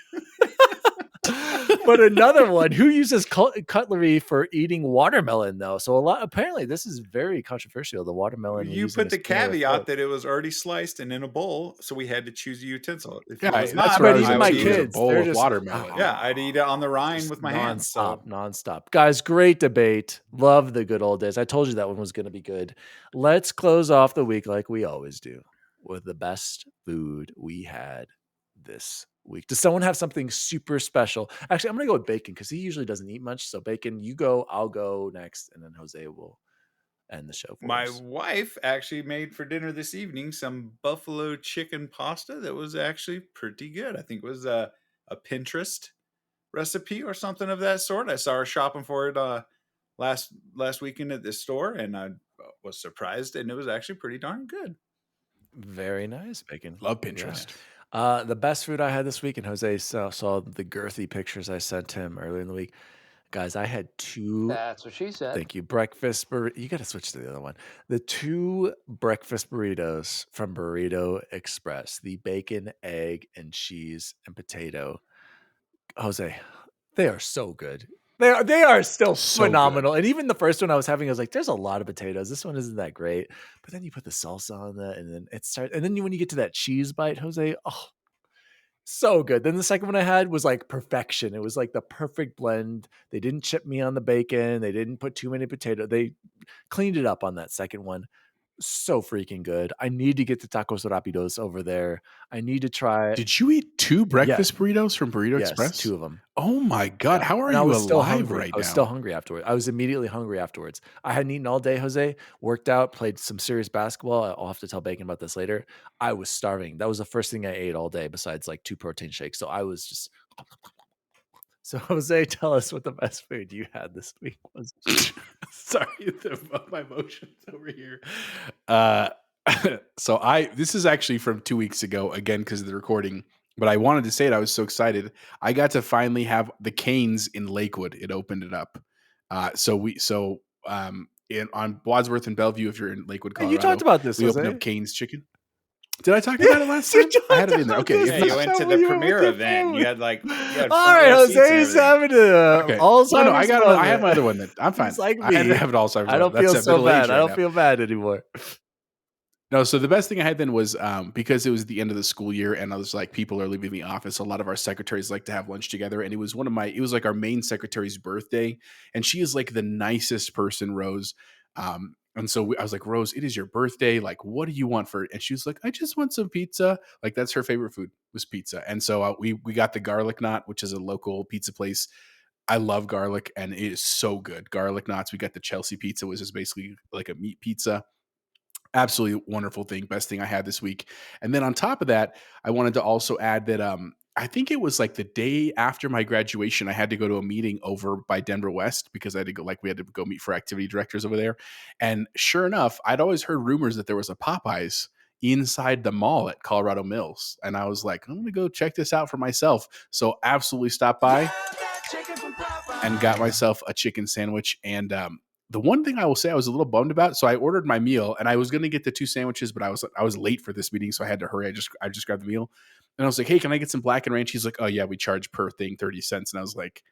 But another one, who uses cutlery for eating watermelon though? So apparently this is very controversial. The watermelon. You put the caveat that it was already sliced and in a bowl, so we had to choose a utensil. If it was that's not, what I but was even gonna my say, is a kids, bowl they're of just watermelon. yeah, I'd eat it on the rind with my hands. So. Nonstop. Guys, great debate. Love the good old days. I told you that one was going to be good. Let's close off the week like we always do with the best food we had this week. Does someone have something super special? Actually, I'm going to go with Bacon because he usually doesn't eat much. So Bacon, you go, I'll go next, and then Jose will end the show for My us. wife actually made for dinner this evening some buffalo chicken pasta that was actually pretty good. I think it was a Pinterest recipe or something of that sort. I saw her shopping for it last weekend at this store, and I was surprised, and it was actually pretty darn good. Very nice, Bacon. Love Pinterest. The best food I had this week, and Jose saw the girthy pictures I sent him earlier in the week. Guys, I had two. That's what she said. Thank you. Breakfast burrito. You got to switch to the other one. The two breakfast burritos from Burrito Express, the bacon, egg, and cheese and potato. Jose, they are so good. They are still So phenomenal. And even the first one I was having, I was like, there's a lot of potatoes. This one isn't that great. But then you put the salsa on that, and then it starts. And then when you get to that cheese bite, Jose, oh, so good. Then the second one I had was like perfection. It was like the perfect blend. They didn't chip me on the bacon. They didn't put too many potato. They cleaned it up on that second one. So freaking good. I need to get the tacos rapidos over there. I need to try. Did you eat two breakfast burritos from Burrito Express? 2 of them. Oh my God. Yeah. How are And I you was still alive hungry. right now? I was still hungry afterwards. I was immediately hungry afterwards. I hadn't eaten all day, Jose. Worked out, played some serious basketball. I'll have to tell Bacon about this later. I was starving. That was the first thing I ate all day besides like 2 protein shakes. So I was just. So Jose, tell us what the best food you had this week was. Sorry, my emotions over here. So this is actually from 2 weeks ago, again, because of the recording, but I wanted to say it. I was so excited. I got to finally have the Canes in Lakewood. It opened it up. On Wadsworth and Bellevue, if you're in Lakewood, Colorado, You talked about this, we Jose. opened up Canes Chicken. Did I talk about it last time? I had it in there. Okay. Yeah, you went to the premiere event. You had like. All right, Jose's having Alzheimer's. No, I have my other one. I'm fine. He's like I had me. to have it Alzheimer's. I don't feel so bad. I don't feel bad anymore. No, so the best thing I had then was because it was the end of the school year and I was like, people are leaving the office. A lot of our secretaries like to have lunch together. And it was like our main secretary's birthday. And she is like the nicest person, Rose. And so I was like, Rose, it is your birthday. Like, what do you want for it? And she was like, I just want some pizza. Like, that's her favorite food was pizza. And so we got the Garlic Knot, which is a local pizza place. I love garlic and it is so good. Garlic Knots. We got the Chelsea pizza, which is basically like a meat pizza. Absolutely wonderful thing. Best thing I had this week. And then on top of that, I wanted to also add that I think it was like the day after my graduation, I had to go to a meeting over by Denver West because I had to go, we had to go meet for activity directors over there. And sure enough, I'd always heard rumors that there was a Popeyes inside the mall at Colorado Mills. And I was like, I'm going to go check this out for myself. So absolutely stopped by and got myself a chicken sandwich. And the one thing I will say I was a little bummed about, so I ordered my meal and I was going to get the 2 sandwiches, but I was late for this meeting, so I had to hurry. I just grabbed the meal. And I was like, hey, can I get some black and ranch? He's like, oh yeah, we charge per thing 30 cents. And I was like,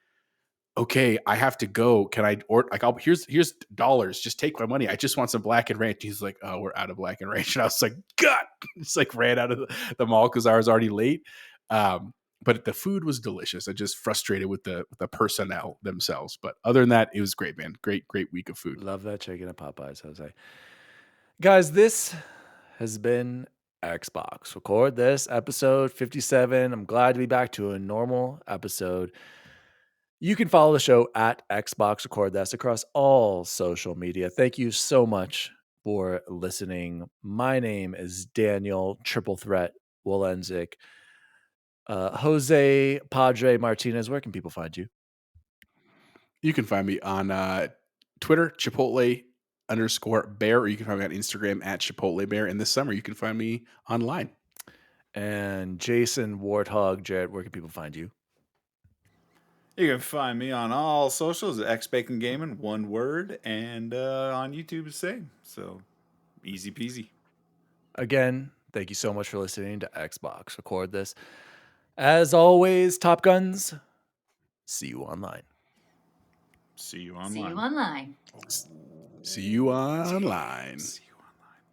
okay, I have to go. Can I order? Like, here's dollars. Just take my money. I just want some black and ranch. He's like, oh, we're out of black and ranch. And I was like, God, just like ran out of the mall because I was already late. But the food was delicious. I just frustrated with the personnel themselves. But other than that, it was great, man. Great week of food. Love that chicken at Popeyes, Jose. Guys, this has been Xbox. Record this episode 57. I'm glad to be back to a normal episode. You can follow the show at Xbox Record This across all social media. Thank you so much for listening. My name is Daniel Triple Threat Walendzik. Jose Padre Martinez, where can people find you? You can find me on Twitter, Chipotle_bear, or you can find me on Instagram at Chipotle Bear. And this summer, you can find me online. And Jason Warthog, Jared, where can people find you? You can find me on all socials at XBacon Gaming, one word, and on YouTube the same. So easy peasy. Again, thank you so much for listening to Xbox Record This. As always, Top Guns, see you online. See you See you online. online. See you online. See you online.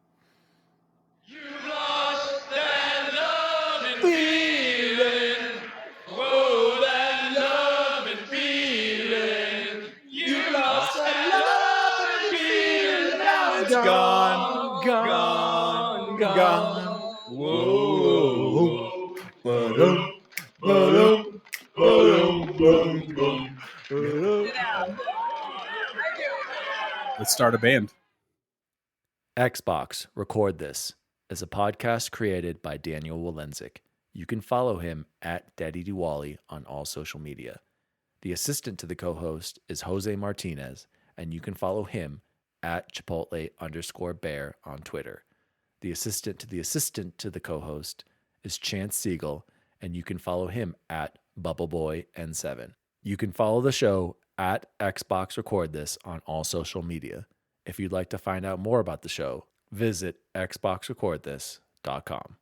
You lost that love and feeling. Whoa, that love and feeling. You lost that love and feeling. Now It's gone, gone, gone. Whoa. Let's start a band. Xbox Record This is a podcast created by Daniel Walendzik. You can follow him at DaddyDWALLY on all social media. The assistant to the co-host is Jose Martinez, and you can follow him at Chipotle_bear on Twitter. The assistant to the co-host is Chance Siegel, and you can follow him at BubbleBoyN7. You can follow the show at Xbox Record This on all social media. If you'd like to find out more about the show, visit xboxrecordthis.com.